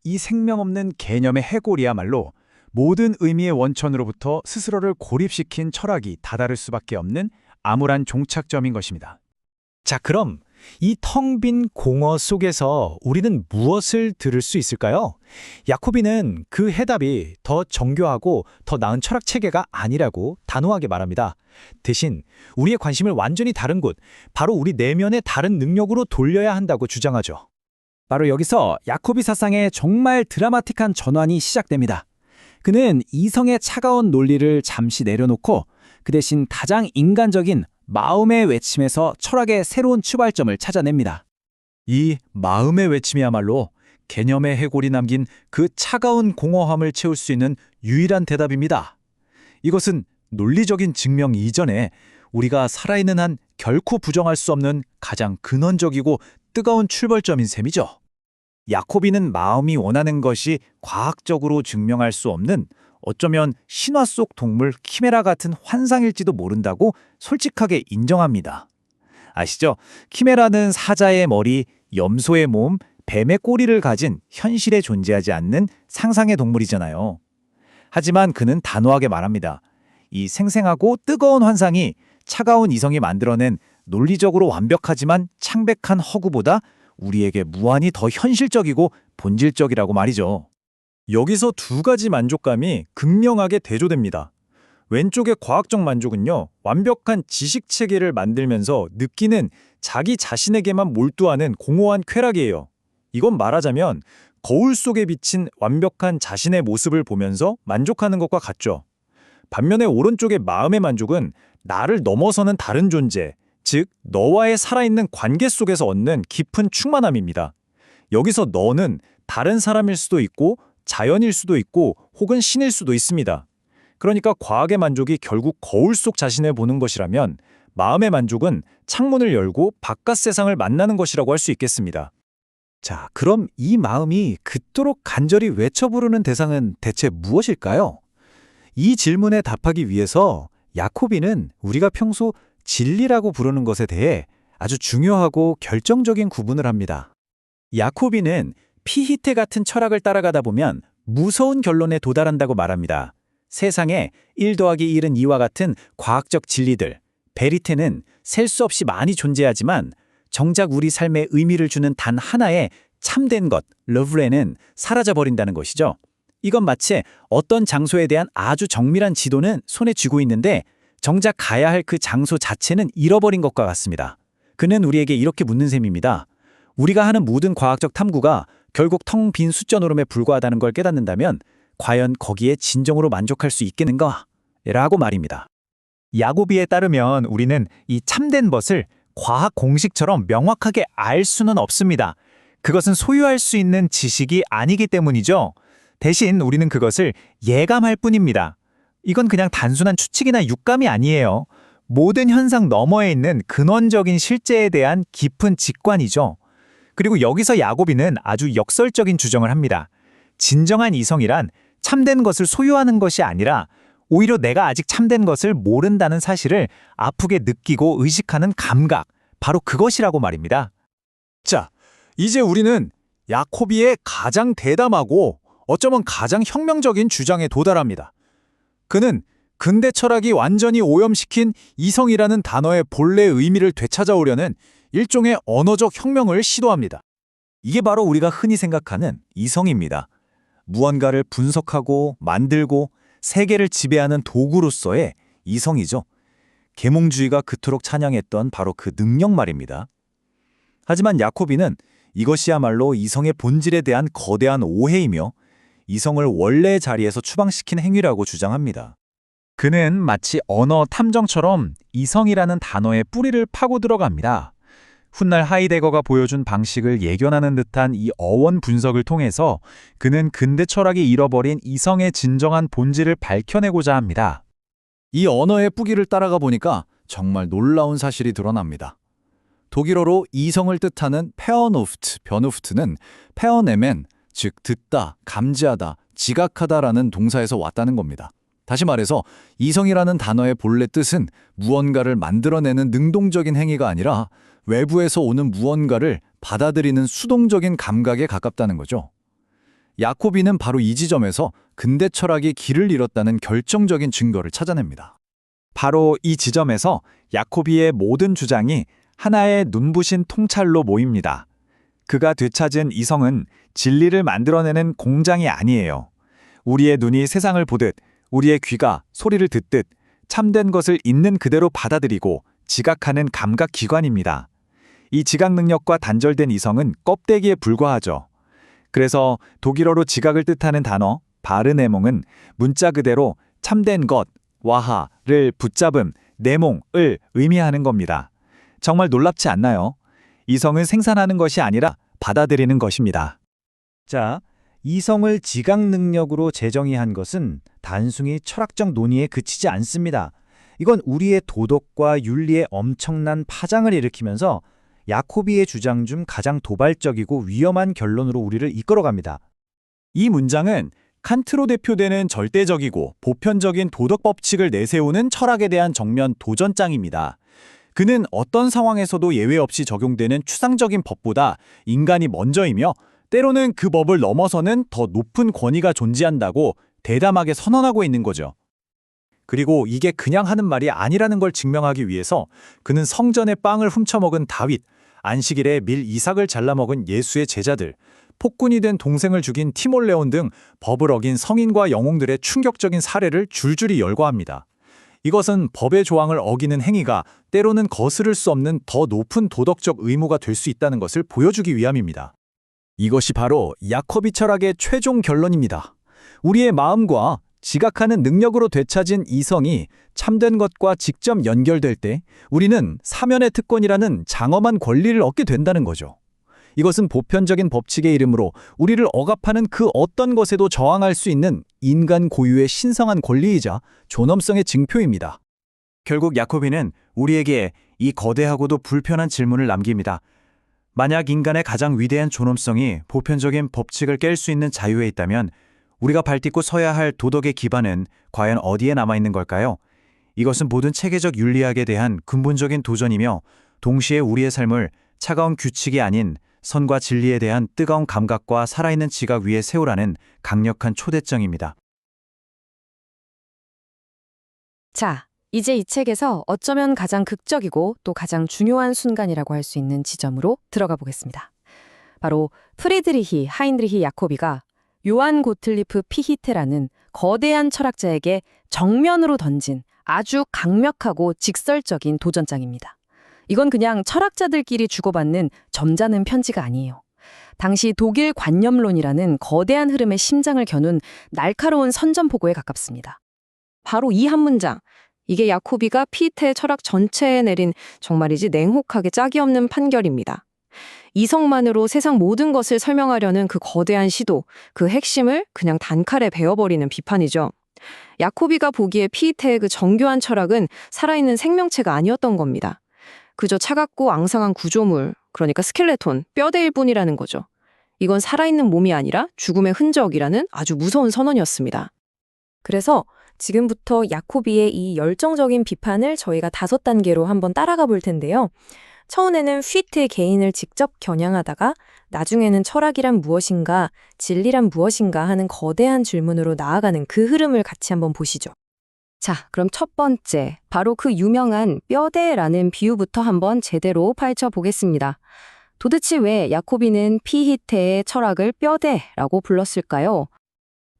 이 생명 없는 개념의 해골이야말로 모든 의미의 원천으로부터 스스로를 고립시킨 철학이 다다를 수밖에 없는 암울한 종착점인 것입니다. 자, 그럼 이 텅 빈 공허 속에서 우리는 무엇을 들을 수 있을까요? 야코비는 그 해답이 더 정교하고 더 나은 철학 체계가 아니라고 단호하게 말합니다. 대신 우리의 관심을 완전히 다른 곳, 바로 우리 내면의 다른 능력으로 돌려야 한다고 주장하죠. 바로 여기서 야코비 사상의 정말 드라마틱한 전환이 시작됩니다. 그는 이성의 차가운 논리를 잠시 내려놓고 그 대신 가장 인간적인 마음의 외침에서 철학의 새로운 출발점을 찾아냅니다. 이 마음의 외침이야말로 개념의 해골이 남긴 그 차가운 공허함을 채울 수 있는 유일한 대답입니다. 이것은 논리적인 증명 이전에 우리가 살아있는 한 결코 부정할 수 없는 가장 근원적이고 뜨거운 출발점인 셈이죠. 야코비는 마음이 원하는 것이 과학적으로 증명할 수 없는 어쩌면 신화 속 동물 키메라 같은 환상일지도 모른다고 솔직하게 인정합니다. 아시죠? 키메라는 사자의 머리, 염소의 몸, 뱀의 꼬리를 가진 현실에 존재하지 않는 상상의 동물이잖아요. 하지만 그는 단호하게 말합니다. 이 생생하고 뜨거운 환상이 차가운 이성이 만들어낸 논리적으로 완벽하지만 창백한 허구보다 우리에게 무한히 더 현실적이고 본질적이라고 말이죠. 여기서 두 가지 만족감이 극명하게 대조됩니다. 왼쪽의 과학적 만족은요, 완벽한 지식 체계를 만들면서 느끼는 자기 자신에게만 몰두하는 공허한 쾌락이에요. 이건 말하자면 거울 속에 비친 완벽한 자신의 모습을 보면서 만족하는 것과 같죠. 반면에 오른쪽의 마음의 만족은 나를 넘어서는 다른 존재, 즉 너와의 살아있는 관계 속에서 얻는 깊은 충만함입니다. 여기서 너는 다른 사람일 수도 있고 자연일 수도 있고 혹은 신일 수도 있습니다. 그러니까 과학의 만족이 결국 거울 속 자신을 보는 것이라면 마음의 만족은 창문을 열고 바깥 세상을 만나는 것이라고 할 수 있겠습니다. 자, 그럼 이 마음이 그토록 간절히 외쳐 부르는 대상은 대체 무엇일까요? 이 질문에 답하기 위해서 야코비는 우리가 평소 진리라고 부르는 것에 대해 아주 중요하고 결정적인 구분을 합니다. 야코비는 피히테 같은 철학을 따라가다 보면 무서운 결론에 도달한다고 말합니다. 세상에 1 더하기 1은 2와 같은 과학적 진리들, 베리테는 셀 수 없이 많이 존재하지만 정작 우리 삶에 의미를 주는 단 하나의 참된 것, 러브레는 사라져버린다는 것이죠. 이건 마치 어떤 장소에 대한 아주 정밀한 지도는 손에 쥐고 있는데 정작 가야 할 그 장소 자체는 잃어버린 것과 같습니다. 그는 우리에게 이렇게 묻는 셈입니다. 우리가 하는 모든 과학적 탐구가 결국 텅 빈 숫자 노름에 불과하다는 걸 깨닫는다면 과연 거기에 진정으로 만족할 수 있겠는가? 라고 말입니다. 야고비에 따르면 우리는 이 참된 것을 과학 공식처럼 명확하게 알 수는 없습니다. 그것은 소유할 수 있는 지식이 아니기 때문이죠. 대신 우리는 그것을 예감할 뿐입니다. 이건 그냥 단순한 추측이나 육감이 아니에요. 모든 현상 너머에 있는 근원적인 실제에 대한 깊은 직관이죠. 그리고 여기서 야고비는 아주 역설적인 주장을 합니다. 진정한 이성이란 참된 것을 소유하는 것이 아니라 오히려 내가 아직 참된 것을 모른다는 사실을 아프게 느끼고 의식하는 감각, 바로 그것이라고 말입니다. 자, 이제 우리는 야코비의 가장 대담하고 어쩌면 가장 혁명적인 주장에 도달합니다. 그는 근대 철학이 완전히 오염시킨 이성이라는 단어의 본래 의미를 되찾아오려는 일종의 언어적 혁명을 시도합니다. 이게 바로 우리가 흔히 생각하는 이성입니다. 무언가를 분석하고 만들고 세계를 지배하는 도구로서의 이성이죠. 계몽주의가 그토록 찬양했던 바로 그 능력 말입니다. 하지만 야코비는 이것이야말로 이성의 본질에 대한 거대한 오해이며 이성을 원래의 자리에서 추방시킨 행위라고 주장합니다. 그는 마치 언어 탐정처럼 이성이라는 단어의 뿌리를 파고 들어갑니다. 훗날 하이데거가 보여준 방식을 예견하는 듯한 이 어원 분석을 통해서 그는 근대 철학이 잃어버린 이성의 진정한 본질을 밝혀내고자 합니다. 이 언어의 뿌기를 따라가 보니까 정말 놀라운 사실이 드러납니다. 독일어로 이성을 뜻하는 페어노프트, 변우프트는 페어네멘, 즉 듣다, 감지하다, 지각하다라는 동사에서 왔다는 겁니다. 다시 말해서 이성이라는 단어의 본래 뜻은 무언가를 만들어내는 능동적인 행위가 아니라 외부에서 오는 무언가를 받아들이는 수동적인 감각에 가깝다는 거죠. 야코비는 바로 이 지점에서 근대 철학이 길을 잃었다는 결정적인 증거를 찾아냅니다. 바로 이 지점에서 야코비의 모든 주장이 하나의 눈부신 통찰로 모입니다. 그가 되찾은 이성은 진리를 만들어내는 공장이 아니에요. 우리의 눈이 세상을 보듯 우리의 귀가 소리를 듣듯 참된 것을 있는 그대로 받아들이고 지각하는 감각 기관입니다. 이 지각 능력과 단절된 이성은 껍데기에 불과하죠. 그래서 독일어로 지각을 뜻하는 단어 바르네몽은 문자 그대로 참된 것, 와하를 붙잡음, 네몽을 의미하는 겁니다. 정말 놀랍지 않나요? 이성은 생산하는 것이 아니라 받아들이는 것입니다. 자, 이성을 지각 능력으로 재정의한 것은 단순히 철학적 논의에 그치지 않습니다. 이건 우리의 도덕과 윤리에 엄청난 파장을 일으키면서 야코비의 주장 중 가장 도발적이고 위험한 결론으로 우리를 이끌어갑니다. 이 문장은 칸트로 대표되는 절대적이고 보편적인 도덕 법칙을 내세우는 철학에 대한 정면 도전장입니다. 그는 어떤 상황에서도 예외 없이 적용되는 추상적인 법보다 인간이 먼저이며 때로는 그 법을 넘어서는 더 높은 권위가 존재한다고 대담하게 선언하고 있는 거죠. 그리고 이게 그냥 하는 말이 아니라는 걸 증명하기 위해서 그는 성전의 빵을 훔쳐먹은 다윗, 안식일에 밀 이삭을 잘라먹은 예수의 제자들, 폭군이 된 동생을 죽인 티몰레온 등 법을 어긴 성인과 영웅들의 충격적인 사례를 줄줄이 열거합니다. 이것은 법의 조항을 어기는 행위가 때로는 거스를 수 없는 더 높은 도덕적 의무가 될 수 있다는 것을 보여주기 위함입니다. 이것이 바로 야코비 철학의 최종 결론입니다. 우리의 마음과 지각하는 능력으로 되찾은 이성이 참된 것과 직접 연결될 때 우리는 사면의 특권이라는 장엄한 권리를 얻게 된다는 거죠. 이것은 보편적인 법칙의 이름으로 우리를 억압하는 그 어떤 것에도 저항할 수 있는 인간 고유의 신성한 권리이자 존엄성의 증표입니다. 결국 야코비는 우리에게 이 거대하고도 불편한 질문을 남깁니다. 만약 인간의 가장 위대한 존엄성이 보편적인 법칙을 깰 수 있는 자유에 있다면 우리가 발딛고 서야 할 도덕의 기반은 과연 어디에 남아있는 걸까요? 이것은 모든 체계적 윤리학에 대한 근본적인 도전이며 동시에 우리의 삶을 차가운 규칙이 아닌 선과 진리에 대한 뜨거운 감각과 살아있는 지각 위에 세우라는 강력한 초대장입니다. 자, 이제 이 책에서 어쩌면 가장 극적이고 또 가장 중요한 순간이라고 할 수 있는 지점으로 들어가 보겠습니다. 바로 프리드리히 하인리히 야코비가 요한 고틀리프 피히테라는 거대한 철학자에게 정면으로 던진 아주 강력하고 직설적인 도전장입니다. 이건 그냥 철학자들끼리 주고받는 점잖은 편지가 아니에요. 당시 독일 관념론이라는 거대한 흐름의 심장을 겨눈 날카로운 선전포고에 가깝습니다. 바로 이 한 문장. 이게 야코비가 피히테의 철학 전체에 내린 정말이지 냉혹하게 짝이 없는 판결입니다. 이성만으로 세상 모든 것을 설명하려는 그 거대한 시도, 그 핵심을 그냥 단칼에 베어버리는 비판이죠. 야코비가 보기에 피히테의 그 정교한 철학은 살아있는 생명체가 아니었던 겁니다. 그저 차갑고 앙상한 구조물, 그러니까 스켈레톤, 뼈대일 뿐이라는 거죠. 이건 살아있는 몸이 아니라 죽음의 흔적이라는 아주 무서운 선언이었습니다. 그래서 지금부터 야코비의 이 열정적인 비판을 저희가 5단계로 한번 따라가 볼 텐데요. 처음에는 휘트 개인을 직접 겨냥하다가 나중에는 철학이란 무엇인가, 진리란 무엇인가 하는 거대한 질문으로 나아가는 그 흐름을 같이 한번 보시죠. 자, 그럼 첫 번째, 바로 그 유명한 뼈대라는 비유부터 한번 제대로 파헤쳐보겠습니다. 도대체 왜 야코비는 피히테의 철학을 뼈대라고 불렀을까요?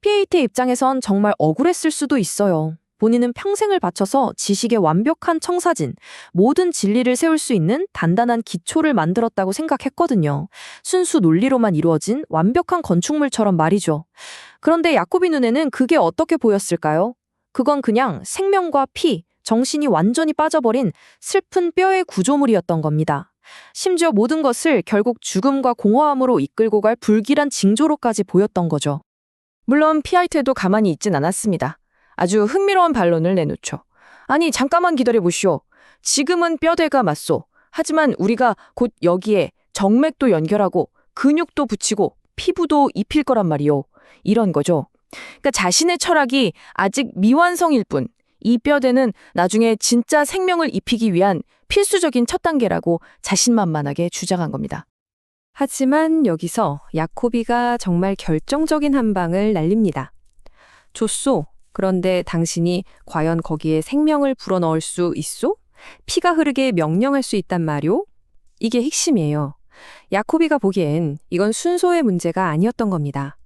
피히테 입장에선 정말 억울했을 수도 있어요. 본인은 평생을 바쳐서 지식의 완벽한 청사진, 모든 진리를 세울 수 있는 단단한 기초를 만들었다고 생각했거든요. 순수 논리로만 이루어진 완벽한 건축물처럼 말이죠. 그런데 야코비 눈에는 그게 어떻게 보였을까요? 그건 그냥 생명과 피, 정신이 완전히 빠져버린 슬픈 뼈의 구조물이었던 겁니다. 심지어 모든 것을 결국 죽음과 공허함으로 이끌고 갈 불길한 징조로까지 보였던 거죠. 물론 피히테도 가만히 있진 않았습니다. 아주 흥미로운 반론을 내놓죠. 아니, 잠깐만 기다려보시오. 지금은 뼈대가 맞소. 하지만 우리가 곧 여기에 정맥도 연결하고 근육도 붙이고 피부도 입힐 거란 말이오. 이런 거죠. 그러니까 자신의 철학이 아직 미완성일 뿐, 이 뼈대는 나중에 진짜 생명을 입히기 위한 필수적인 첫 단계라고 자신만만하게 주장한 겁니다. 하지만 여기서 야코비가 정말 결정적인 한 방을 날립니다. 좋소. 그런데 당신이 과연 거기에 생명을 불어넣을 수 있소? 피가 흐르게 명령할 수 있단 말이오? 이게 핵심이에요. 야코비가 보기엔 이건 순소의 문제가 아니었던 겁니다.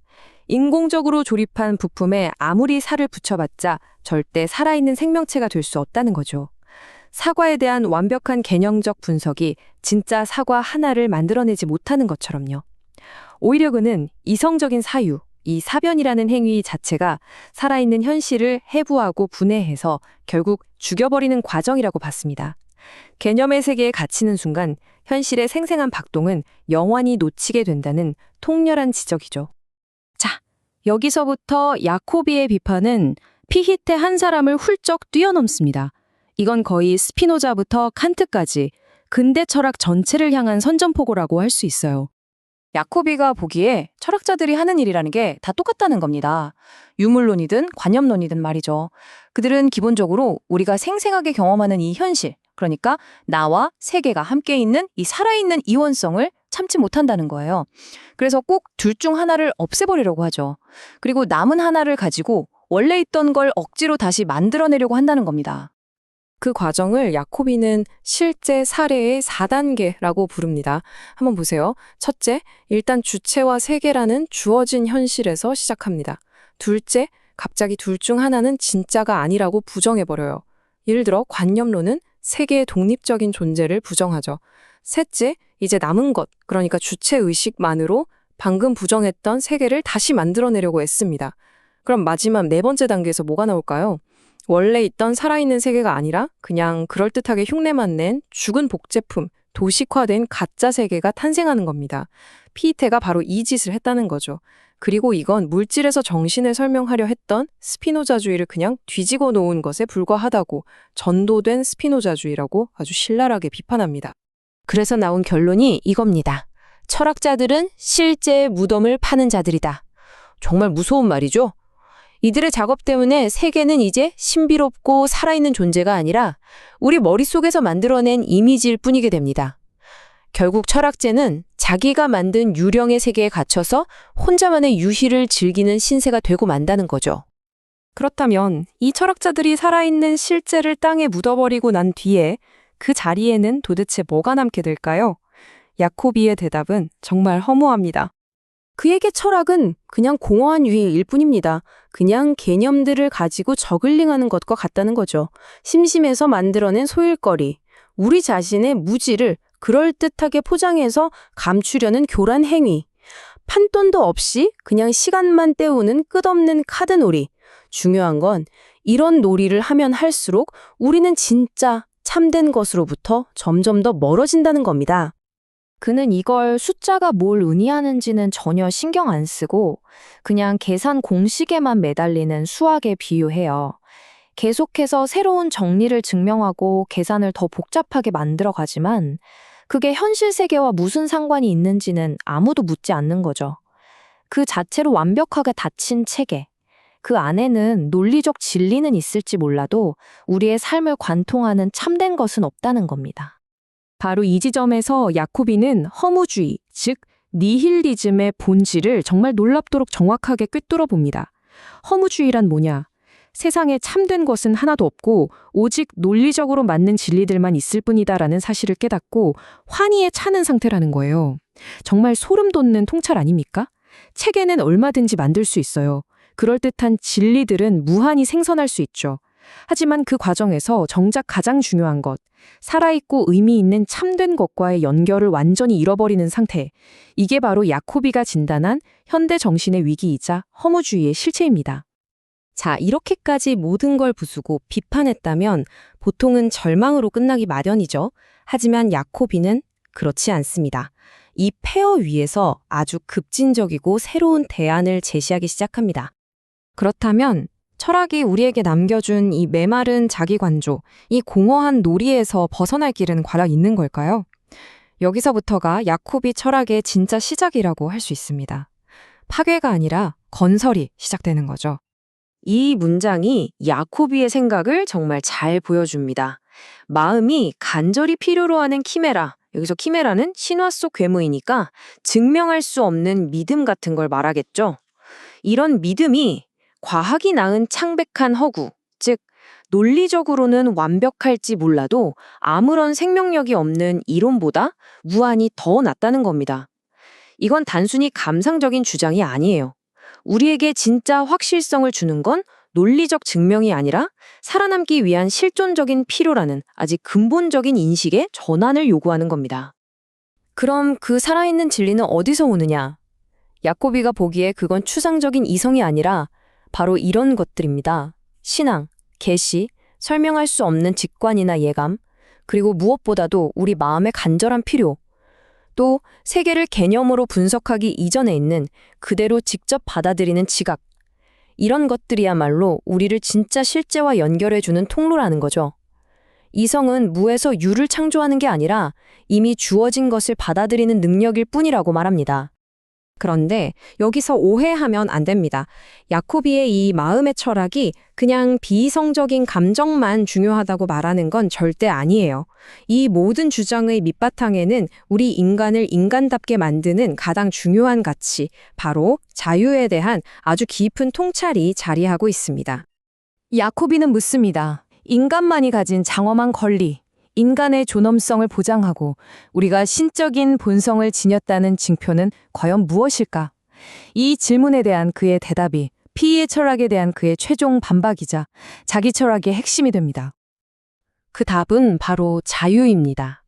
인공적으로 조립한 부품에 아무리 살을 붙여봤자 절대 살아있는 생명체가 될 수 없다는 거죠. 사과에 대한 완벽한 개념적 분석이 진짜 사과 하나를 만들어내지 못하는 것처럼요. 오히려 그는 이성적인 사유, 이 사변이라는 행위 자체가 살아있는 현실을 해부하고 분해해서 결국 죽여버리는 과정이라고 봤습니다. 개념의 세계에 갇히는 순간 현실의 생생한 박동은 영원히 놓치게 된다는 통렬한 지적이죠. 자, 여기서부터 야코비의 비판은 피히테 한 사람을 훌쩍 뛰어넘습니다. 이건 거의 스피노자부터 칸트까지 근대 철학 전체를 향한 선전포고라고 할 수 있어요. 야코비가 보기에 철학자들이 하는 일이라는 게 다 똑같다는 겁니다. 유물론이든 관념론이든 말이죠. 그들은 기본적으로 우리가 생생하게 경험하는 이 현실, 그러니까 나와 세계가 함께 있는 이 살아있는 이원성을 참지 못한다는 거예요. 그래서 꼭 둘 중 하나를 없애버리려고 하죠. 그리고 남은 하나를 가지고 원래 있던 걸 억지로 다시 만들어내려고 한다는 겁니다. 그 과정을 야코비는 실제 사례의 4단계라고 부릅니다. 한번 보세요. 첫째, 일단 주체와 세계라는 주어진 현실에서 시작합니다. 둘째, 갑자기 둘 중 하나는 진짜가 아니라고 부정해버려요. 예를 들어 관념론은 세계의 독립적인 존재를 부정하죠. 셋째, 이제 남은 것, 그러니까 주체의식만으로 방금 부정했던 세계를 다시 만들어내려고 애씁니다. 그럼 마지막 네 번째 단계에서 뭐가 나올까요? 원래 있던 살아있는 세계가 아니라 그냥 그럴듯하게 흉내만 낸 죽은 복제품, 도식화된 가짜 세계가 탄생하는 겁니다. 피에테가 바로 이 짓을 했다는 거죠. 그리고 이건 물질에서 정신을 설명하려 했던 스피노자주의를 그냥 뒤집어 놓은 것에 불과하다고 전도된 스피노자주의라고 아주 신랄하게 비판합니다. 그래서 나온 결론이 이겁니다. 철학자들은 실제의 무덤을 파는 자들이다. 정말 무서운 말이죠? 이들의 작업 때문에 세계는 이제 신비롭고 살아있는 존재가 아니라 우리 머릿속에서 만들어낸 이미지일 뿐이게 됩니다. 결국 철학제는 자기가 만든 유령의 세계에 갇혀서 혼자만의 유희를 즐기는 신세가 되고 만다는 거죠. 그렇다면 이 철학자들이 살아있는 실제를 땅에 묻어버리고 난 뒤에 그 자리에는 도대체 뭐가 남게 될까요? 야코비의 대답은 정말 허무합니다. 그에게 철학은 그냥 공허한 유희일 뿐입니다. 그냥 개념들을 가지고 저글링하는 것과 같다는 거죠. 심심해서 만들어낸 소일거리, 우리 자신의 무지를 그럴듯하게 포장해서 감추려는 교란 행위, 판돈도 없이 그냥 시간만 때우는 끝없는 카드놀이. 중요한 건 이런 놀이를 하면 할수록 우리는 진짜 참된 것으로부터 점점 더 멀어진다는 겁니다. 그는 이걸 숫자가 뭘 의미하는지는 전혀 신경 안 쓰고 그냥 계산 공식에만 매달리는 수학에 비유해요. 계속해서 새로운 정리를 증명하고 계산을 더 복잡하게 만들어 가지만 그게 현실 세계와 무슨 상관이 있는지는 아무도 묻지 않는 거죠. 그 자체로 완벽하게 닫힌 체계. 그 안에는 논리적 진리는 있을지 몰라도 우리의 삶을 관통하는 참된 것은 없다는 겁니다. 바로 이 지점에서 야코비는 허무주의, 즉 니힐리즘의 본질을 정말 놀랍도록 정확하게 꿰뚫어 봅니다. 허무주의란 뭐냐? 세상에 참된 것은 하나도 없고 오직 논리적으로 맞는 진리들만 있을 뿐이다라는 사실을 깨닫고 환희에 차는 상태라는 거예요. 정말 소름 돋는 통찰 아닙니까? 체계는 얼마든지 만들 수 있어요. 그럴듯한 진리들은 무한히 생성할 수 있죠. 하지만 그 과정에서 정작 가장 중요한 것, 살아있고 의미 있는 참된 것과의 연결을 완전히 잃어버리는 상태. 이게 바로 야코비가 진단한 현대 정신의 위기이자 허무주의의 실체입니다. 자, 이렇게까지 모든 걸 부수고 비판했다면 보통은 절망으로 끝나기 마련이죠. 하지만 야코비는 그렇지 않습니다. 이 폐허 위에서 아주 급진적이고 새로운 대안을 제시하기 시작합니다. 그렇다면 철학이 우리에게 남겨준 이 메마른 자기관조, 이 공허한 놀이에서 벗어날 길은 과연 있는 걸까요? 여기서부터가 야코비 철학의 진짜 시작이라고 할 수 있습니다. 파괴가 아니라 건설이 시작되는 거죠. 이 문장이 야코비의 생각을 정말 잘 보여줍니다. 마음이 간절히 필요로 하는 키메라, 여기서 키메라는 신화 속 괴물이니까 증명할 수 없는 믿음 같은 걸 말하겠죠. 이런 믿음이 과학이 낳은 창백한 허구, 즉 논리적으로는 완벽할지 몰라도 아무런 생명력이 없는 이론보다 무한히 더 낫다는 겁니다. 이건 단순히 감상적인 주장이 아니에요. 우리에게 진짜 확실성을 주는 건 논리적 증명이 아니라 살아남기 위한 실존적인 필요라는 아직 근본적인 인식의 전환을 요구하는 겁니다. 그럼 그 살아있는 진리는 어디서 오느냐? 야코비가 보기에 그건 추상적인 이성이 아니라 바로 이런 것들입니다. 신앙, 계시, 설명할 수 없는 직관이나 예감, 그리고 무엇보다도 우리 마음의 간절한 필요, 또 세계를 개념으로 분석하기 이전에 있는 그대로 직접 받아들이는 지각, 이런 것들이야말로 우리를 진짜 실제와 연결해주는 통로라는 거죠. 이성은 무에서 유를 창조하는 게 아니라 이미 주어진 것을 받아들이는 능력일 뿐이라고 말합니다. 그런데 여기서 오해하면 안 됩니다. 야코비의 이 마음의 철학이 그냥 비이성적인 감정만 중요하다고 말하는 건 절대 아니에요. 이 모든 주장의 밑바탕에는 우리 인간을 인간답게 만드는 가장 중요한 가치, 바로 자유에 대한 아주 깊은 통찰이 자리하고 있습니다. 야코비는 묻습니다. 인간만이 가진 장엄한 권리, 인간의 존엄성을 보장하고 우리가 신적인 본성을 지녔다는 징표는 과연 무엇일까? 이 질문에 대한 그의 대답이 피의 철학에 대한 그의 최종 반박이자 자기 철학의 핵심이 됩니다. 그 답은 바로 자유입니다.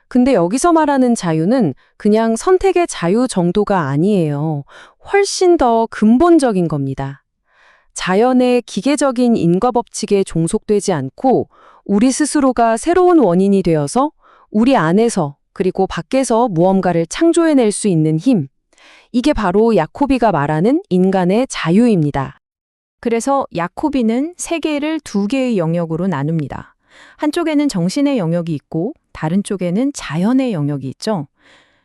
근데 여기서 말하는 자유는 그냥 선택의 자유 정도가 아니에요. 훨씬 더 근본적인 겁니다. 자연의 기계적인 인과법칙에 종속되지 않고 우리 스스로가 새로운 원인이 되어서 우리 안에서 그리고 밖에서 무언가를 창조해낼 수 있는 힘. 이게 바로 야코비가 말하는 인간의 자유입니다. 그래서 야코비는 세계를 두 개의 영역으로 나눕니다. 한쪽에는 정신의 영역이 있고 다른 쪽에는 자연의 영역이 있죠.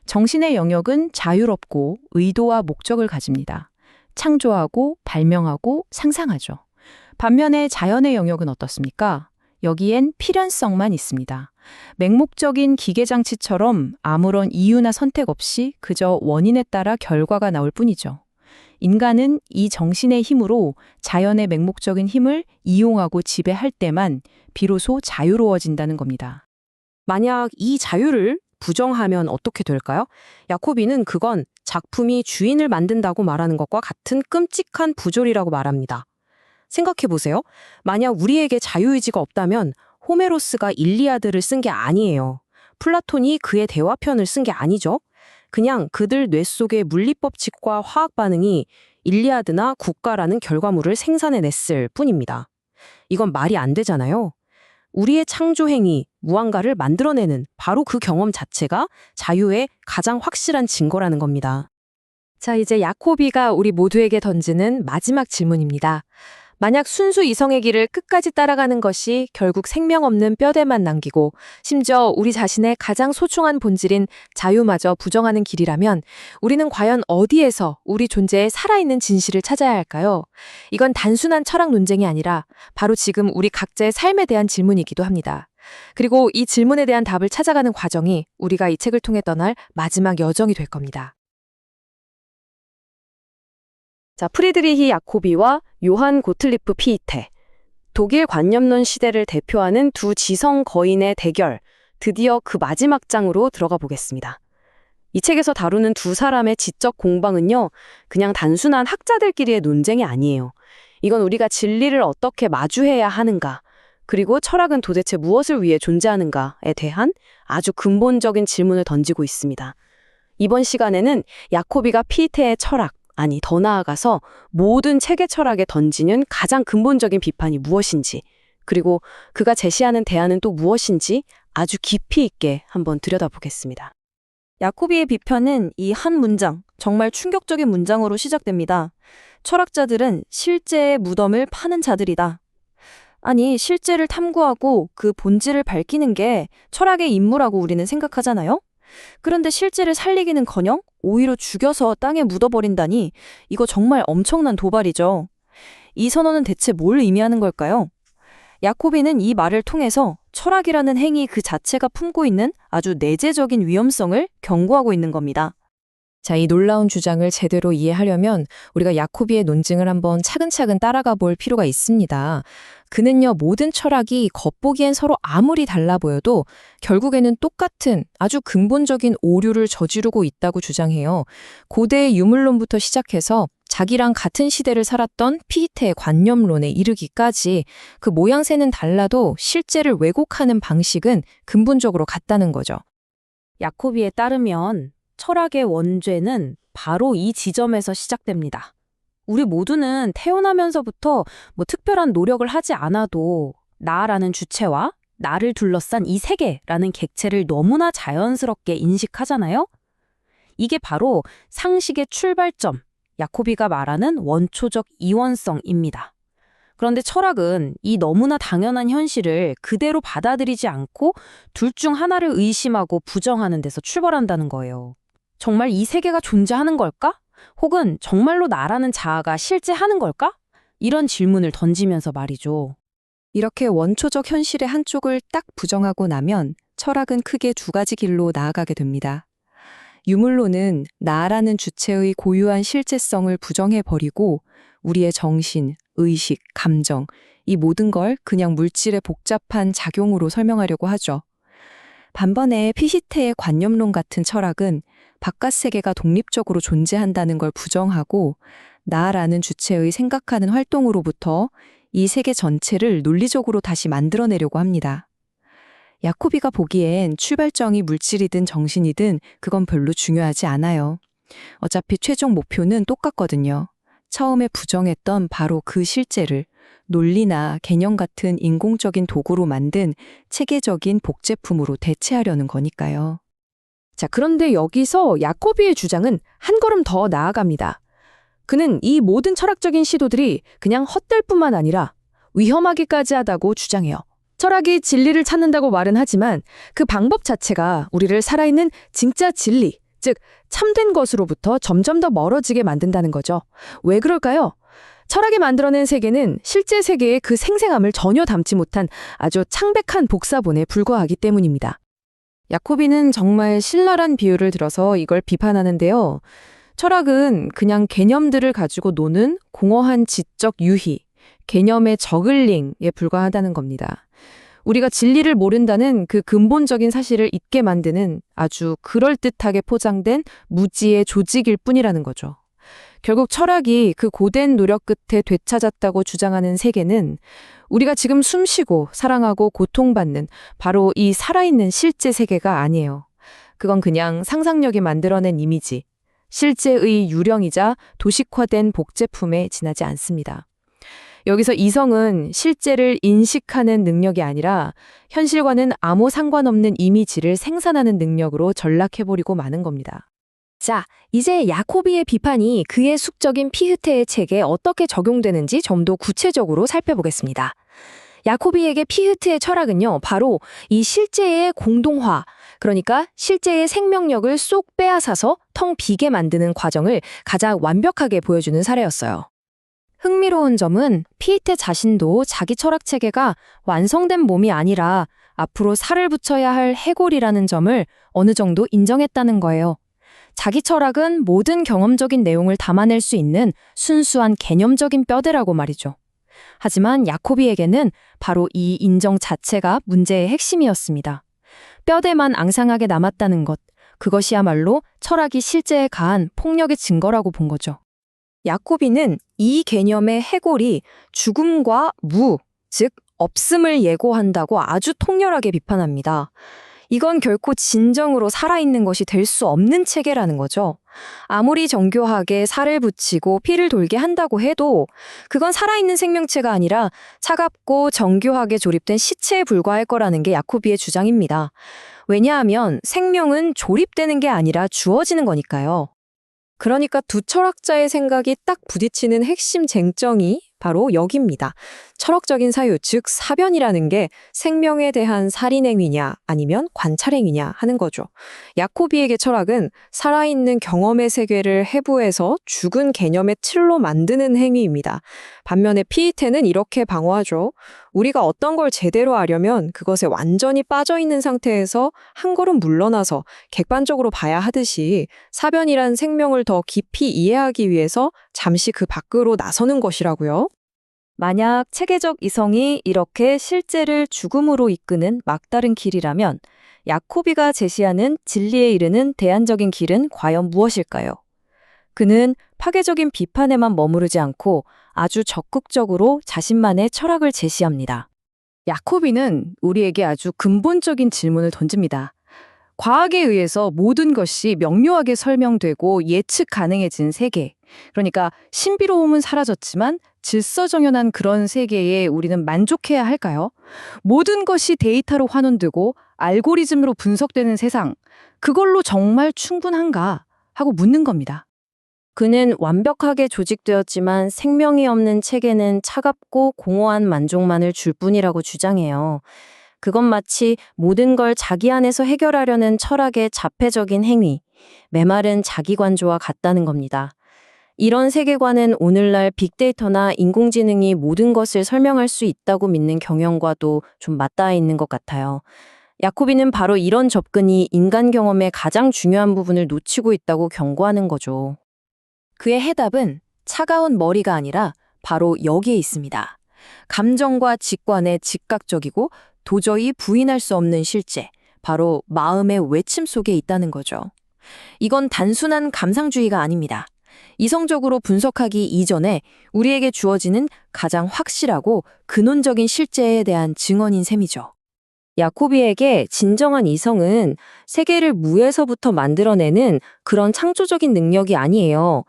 정신의 영역은 자유롭고 의도와 목적을 가집니다. 창조하고 발명하고 상상하죠. 반면에 자연의 영역은 어떻습니까? 여기엔 필연성만 있습니다. 맹목적인 기계장치처럼 아무런 이유나 선택 없이 그저 원인에 따라 결과가 나올 뿐이죠. 인간은 이 정신의 힘으로 자연의 맹목적인 힘을 이용하고 지배할 때만 비로소 자유로워진다는 겁니다. 만약 이 자유를 부정하면 어떻게 될까요? 야코비는 그건 작품이 주인을 만든다고 말하는 것과 같은 끔찍한 부조리라고 말합니다. 생각해보세요. 만약 우리에게 자유의지가 없다면 호메로스가 일리아드를 쓴 게 아니에요. 플라톤이 그의 대화편을 쓴 게 아니죠. 그냥 그들 뇌 속의 물리법칙과 화학 반응이 일리아드나 국가라는 결과물을 생산해냈을 뿐입니다. 이건 말이 안 되잖아요. 우리의 창조 행위, 무언가를 만들어내는 바로 그 경험 자체가 자유의 가장 확실한 증거라는 겁니다. 자, 이제 야코비가 우리 모두에게 던지는 마지막 질문입니다. 만약 순수 이성의 길을 끝까지 따라가는 것이 결국 생명 없는 뼈대만 남기고 심지어 우리 자신의 가장 소중한 본질인 자유마저 부정하는 길이라면 우리는 과연 어디에서 우리 존재의 살아있는 진실을 찾아야 할까요? 이건 단순한 철학 논쟁이 아니라 바로 지금 우리 각자의 삶에 대한 질문이기도 합니다. 그리고 이 질문에 대한 답을 찾아가는 과정이 우리가 이 책을 통해 떠날 마지막 여정이 될 겁니다. 자, 프리드리히 야코비와 요한 고틀리프 피이테. 독일 관념론 시대를 대표하는 두 지성 거인의 대결, 드디어 그 마지막 장으로 들어가 보겠습니다. 이 책에서 다루는 두 사람의 지적 공방은요, 그냥 단순한 학자들끼리의 논쟁이 아니에요. 이건 우리가 진리를 어떻게 마주해야 하는가, 그리고 철학은 도대체 무엇을 위해 존재하는가에 대한 아주 근본적인 질문을 던지고 있습니다. 이번 시간에는 야코비가 피이테의 철학, 아니 더 나아가서 모든 체계 철학에 던지는 가장 근본적인 비판이 무엇인지, 그리고 그가 제시하는 대안은 또 무엇인지 아주 깊이 있게 한번 들여다보겠습니다. 야코비의 비판은 이 한 문장, 정말 충격적인 문장으로 시작됩니다. 철학자들은 실제의 무덤을 파는 자들이다. 아니, 실제를 탐구하고 그 본질을 밝히는 게 철학의 임무라고 우리는 생각하잖아요? 그런데 실제를 살리기는커녕 오히려 죽여서 땅에 묻어버린다니 이거 정말 엄청난 도발이죠. 이 선언은 대체 뭘 의미하는 걸까요? 야코비는 이 말을 통해서 철학이라는 행위 그 자체가 품고 있는 아주 내재적인 위험성을 경고하고 있는 겁니다. 자, 이 놀라운 주장을 제대로 이해하려면 우리가 야코비의 논증을 한번 차근차근 따라가 볼 필요가 있습니다. 그는요, 모든 철학이 겉보기엔 서로 아무리 달라 보여도 결국에는 똑같은 아주 근본적인 오류를 저지르고 있다고 주장해요. 고대의 유물론부터 시작해서 자기랑 같은 시대를 살았던 피이테의 관념론에 이르기까지 그 모양새는 달라도 실제를 왜곡하는 방식은 근본적으로 같다는 거죠. 야코비에 따르면 철학의 원죄는 바로 이 지점에서 시작됩니다. 우리 모두는 태어나면서부터 특별한 노력을 하지 않아도 나라는 주체와 나를 둘러싼 이 세계라는 객체를 너무나 자연스럽게 인식하잖아요? 이게 바로 상식의 출발점, 야코비가 말하는 원초적 이원성입니다. 그런데 철학은 이 너무나 당연한 현실을 그대로 받아들이지 않고 둘 중 하나를 의심하고 부정하는 데서 출발한다는 거예요. 정말 이 세계가 존재하는 걸까? 혹은 정말로 나라는 자아가 실제 하는 걸까? 이런 질문을 던지면서 말이죠. 이렇게 원초적 현실의 한쪽을 딱 부정하고 나면 철학은 크게 두 가지 길로 나아가게 됩니다. 유물론은 나라는 주체의 고유한 실제성을 부정해버리고 우리의 정신, 의식, 감정, 이 모든 걸 그냥 물질의 복잡한 작용으로 설명하려고 하죠. 반면에 피시테의 관념론 같은 철학은 바깥 세계가 독립적으로 존재한다는 걸 부정하고 나라는 주체의 생각하는 활동으로부터 이 세계 전체를 논리적으로 다시 만들어내려고 합니다. 야코비가 보기엔 출발점이 물질이든 정신이든 그건 별로 중요하지 않아요. 어차피 최종 목표는 똑같거든요. 처음에 부정했던 바로 그 실제를 논리나 개념 같은 인공적인 도구로 만든 체계적인 복제품으로 대체하려는 거니까요. 자, 그런데 여기서 야코비의 주장은 한 걸음 더 나아갑니다. 그는 이 모든 철학적인 시도들이 그냥 헛될 뿐만 아니라 위험하기까지 하다고 주장해요. 철학이 진리를 찾는다고 말은 하지만 그 방법 자체가 우리를 살아있는 진짜 진리, 즉 참된 것으로부터 점점 더 멀어지게 만든다는 거죠. 왜 그럴까요? 철학이 만들어낸 세계는 실제 세계의 그 생생함을 전혀 담지 못한 아주 창백한 복사본에 불과하기 때문입니다. 야코비는 정말 신랄한 비유를 들어서 이걸 비판하는데요. 철학은 그냥 개념들을 가지고 노는 공허한 지적 유희, 개념의 저글링에 불과하다는 겁니다. 우리가 진리를 모른다는 그 근본적인 사실을 잊게 만드는 아주 그럴듯하게 포장된 무지의 조직일 뿐이라는 거죠. 결국 철학이 그 고된 노력 끝에 되찾았다고 주장하는 세계는 우리가 지금 숨쉬고 사랑하고 고통받는 바로 이 살아있는 실제 세계가 아니에요. 그건 그냥 상상력이 만들어낸 이미지, 실제의 유령이자 도식화된 복제품에 지나지 않습니다. 여기서 이성은 실제를 인식하는 능력이 아니라 현실과는 아무 상관없는 이미지를 생산하는 능력으로 전락해버리고 마는 겁니다. 자, 이제 야코비의 비판이 그의 숙적인 피흐테의 책에 어떻게 적용되는지 좀 더 구체적으로 살펴보겠습니다. 야코비에게 피흐트의 철학은요, 바로 이 실제의 공동화, 그러니까 실제의 생명력을 쏙 빼앗아서 텅 비게 만드는 과정을 가장 완벽하게 보여주는 사례였어요. 흥미로운 점은 피흐테 자신도 자기 철학 체계가 완성된 몸이 아니라 앞으로 살을 붙여야 할 해골이라는 점을 어느 정도 인정했다는 거예요. 자기 철학은 모든 경험적인 내용을 담아낼 수 있는 순수한 개념적인 뼈대라고 말이죠. 하지만 야코비에게는 바로 이 인정 자체가 문제의 핵심이었습니다. 뼈대만 앙상하게 남았다는 것, 그것이야말로 철학이 실제에 가한 폭력의 증거라고 본 거죠. 야코비는 이 개념의 해골이 죽음과 무, 즉 없음을 예고한다고 아주 통렬하게 비판합니다. 이건 결코 진정으로 살아있는 것이 될 수 없는 체계라는 거죠. 아무리 정교하게 살을 붙이고 피를 돌게 한다고 해도 그건 살아있는 생명체가 아니라 차갑고 정교하게 조립된 시체에 불과할 거라는 게 야코비의 주장입니다. 왜냐하면 생명은 조립되는 게 아니라 주어지는 거니까요. 그러니까 두 철학자의 생각이 딱 부딪히는 핵심 쟁점이 바로 여기입니다. 철학적인 사유, 즉 사변이라는 게 생명에 대한 살인행위냐 아니면 관찰행위냐 하는 거죠. 야코비에게 철학은 살아있는 경험의 세계를 해부해서 죽은 개념의 틀로 만드는 행위입니다. 반면에 피히테는 이렇게 방어하죠. 우리가 어떤 걸 제대로 알려면 그것에 완전히 빠져있는 상태에서 한 걸음 물러나서 객관적으로 봐야 하듯이 사변이란 생명을 더 깊이 이해하기 위해서 잠시 그 밖으로 나서는 것이라고요. 만약 체계적 이성이 이렇게 실제를 죽음으로 이끄는 막다른 길이라면 야코비가 제시하는 진리에 이르는 대안적인 길은 과연 무엇일까요? 그는 파괴적인 비판에만 머무르지 않고 아주 적극적으로 자신만의 철학을 제시합니다. 야코비는 우리에게 아주 근본적인 질문을 던집니다. 과학에 의해서 모든 것이 명료하게 설명되고 예측 가능해진 세계. 그러니까 신비로움은 사라졌지만 질서정연한 그런 세계에 우리는 만족해야 할까요? 모든 것이 데이터로 환원되고 알고리즘으로 분석되는 세상. 그걸로 정말 충분한가? 하고 묻는 겁니다. 그는 완벽하게 조직되었지만 생명이 없는 체계는 차갑고 공허한 만족만을 줄 뿐이라고 주장해요. 그건 마치 모든 걸 자기 안에서 해결하려는 철학의 자폐적인 행위, 메마른 자기관조와 같다는 겁니다. 이런 세계관은 오늘날 빅데이터나 인공지능이 모든 것을 설명할 수 있다고 믿는 경영과도 좀 맞닿아 있는 것 같아요. 야코비는 바로 이런 접근이 인간 경험의 가장 중요한 부분을 놓치고 있다고 경고하는 거죠. 그의 해답은 차가운 머리가 아니라 바로 여기에 있습니다. 감정과 직관의 즉각적이고 도저히 부인할 수 없는 실제, 바로 마음의 외침 속에 있다는 거죠. 이건 단순한 감상주의가 아닙니다. 이성적으로 분석하기 이전에 우리에게 주어지는 가장 확실하고 근원적인 실제에 대한 증언인 셈이죠. 야코비에게 진정한 이성은 세계를 무에서부터 만들어내는 그런 창조적인 능력이 아니에요.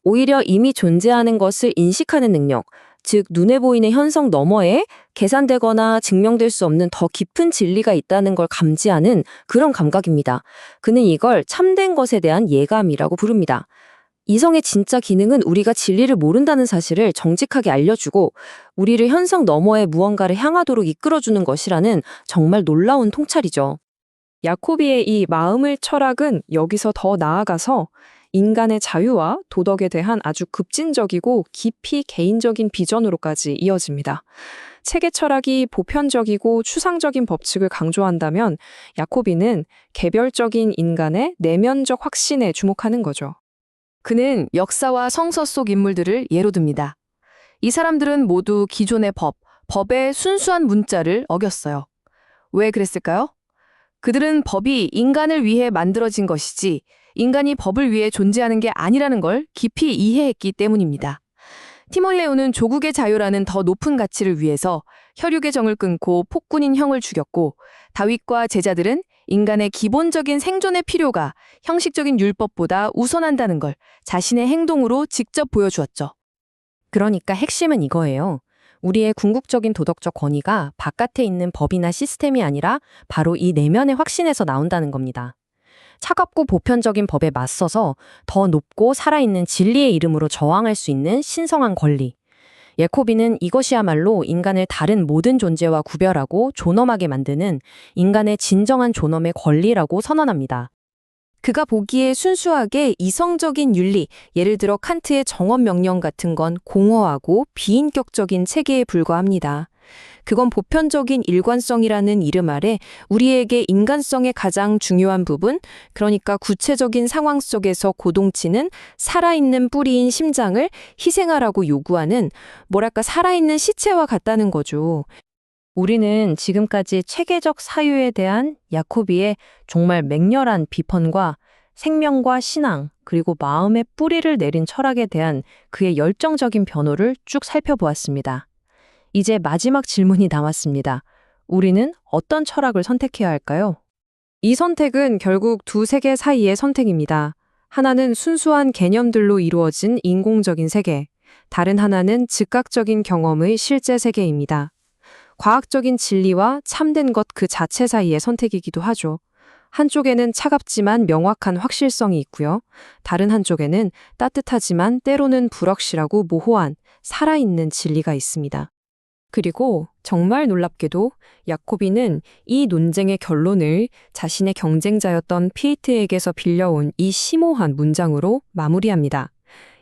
오히려 이미 존재하는 것을 인식하는 능력, 즉 눈에 보이는 현상 너머에 계산되거나 증명될 수 없는 더 깊은 진리가 있다는 걸 감지하는 그런 감각입니다. 그는 이걸 참된 것에 대한 예감이라고 부릅니다. 이성의 진짜 기능은 우리가 진리를 모른다는 사실을 정직하게 알려주고 우리를 현상 너머의 무언가를 향하도록 이끌어주는 것이라는 정말 놀라운 통찰이죠. 야코비의 이 마음의 철학은 여기서 더 나아가서 인간의 자유와 도덕에 대한 아주 급진적이고 깊이 개인적인 비전으로까지 이어집니다. 체계 철학이 보편적이고 추상적인 법칙을 강조한다면 야코비는 개별적인 인간의 내면적 확신에 주목하는 거죠. 그는 역사와 성서 속 인물들을 예로 듭니다. 이 사람들은 모두 기존의 법의 순수한 문자를 어겼어요. 왜 그랬을까요? 그들은 법이 인간을 위해 만들어진 것이지 인간이 법을 위해 존재하는 게 아니라는 걸 깊이 이해했기 때문입니다. 티몰레오는 조국의 자유라는 더 높은 가치를 위해서 혈육의 정을 끊고 폭군인 형을 죽였고 다윗과 제자들은 인간의 기본적인 생존의 필요가 형식적인 율법보다 우선한다는 걸 자신의 행동으로 직접 보여주었죠. 그러니까 핵심은 이거예요. 우리의 궁극적인 도덕적 권위가 바깥에 있는 법이나 시스템이 아니라 바로 이 내면의 확신에서 나온다는 겁니다. 차갑고 보편적인 법에 맞서서 더 높고 살아있는 진리의 이름으로 저항할 수 있는 신성한 권리. 야코비는 이것이야말로 인간을 다른 모든 존재와 구별하고 존엄하게 만드는 인간의 진정한 존엄의 권리라고 선언합니다. 그가 보기에 순수하게 이성적인 윤리, 예를 들어 칸트의 정언명령 같은 건 공허하고 비인격적인 체계에 불과합니다. 그건 보편적인 일관성이라는 이름 아래 우리에게 인간성의 가장 중요한 부분, 그러니까 구체적인 상황 속에서 고동치는 살아있는 뿌리인 심장을 희생하라고 요구하는 살아있는 시체와 같다는 거죠. 우리는 지금까지 체계적 사유에 대한 야코비의 정말 맹렬한 비판과 생명과 신앙, 그리고 마음의 뿌리를 내린 철학에 대한 그의 열정적인 변호를 쭉 살펴보았습니다. 이제 마지막 질문이 남았습니다. 우리는 어떤 철학을 선택해야 할까요? 이 선택은 결국 두 세계 사이의 선택입니다. 하나는 순수한 개념들로 이루어진 인공적인 세계, 다른 하나는 즉각적인 경험의 실제 세계입니다. 과학적인 진리와 참된 것 그 자체 사이의 선택이기도 하죠. 한쪽에는 차갑지만 명확한 확실성이 있고요. 다른 한쪽에는 따뜻하지만 때로는 불확실하고 모호한 살아있는 진리가 있습니다. 그리고 정말 놀랍게도 야코비는 이 논쟁의 결론을 자신의 경쟁자였던 피에트에게서 빌려온 이 심오한 문장으로 마무리합니다.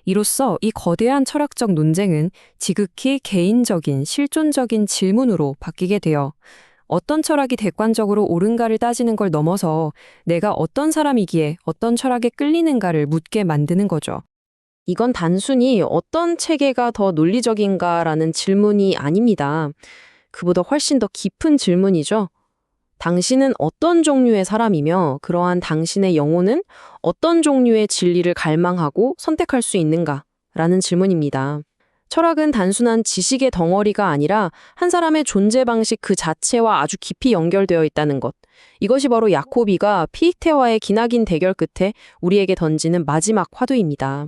이로써 이 거대한 철학적 논쟁은 지극히 개인적인 실존적인 질문으로 바뀌게 되어 어떤 철학이 객관적으로 옳은가를 따지는 걸 넘어서 내가 어떤 사람이기에 어떤 철학에 끌리는가를 묻게 만드는 거죠. 이건 단순히 어떤 체계가 더 논리적인가라는 질문이 아닙니다. 그보다 훨씬 더 깊은 질문이죠. 당신은 어떤 종류의 사람이며 그러한 당신의 영혼은 어떤 종류의 진리를 갈망하고 선택할 수 있는가라는 질문입니다. 철학은 단순한 지식의 덩어리가 아니라 한 사람의 존재 방식 그 자체와 아주 깊이 연결되어 있다는 것. 이것이 바로 야코비가 피익테와의 기나긴 대결 끝에 우리에게 던지는 마지막 화두입니다.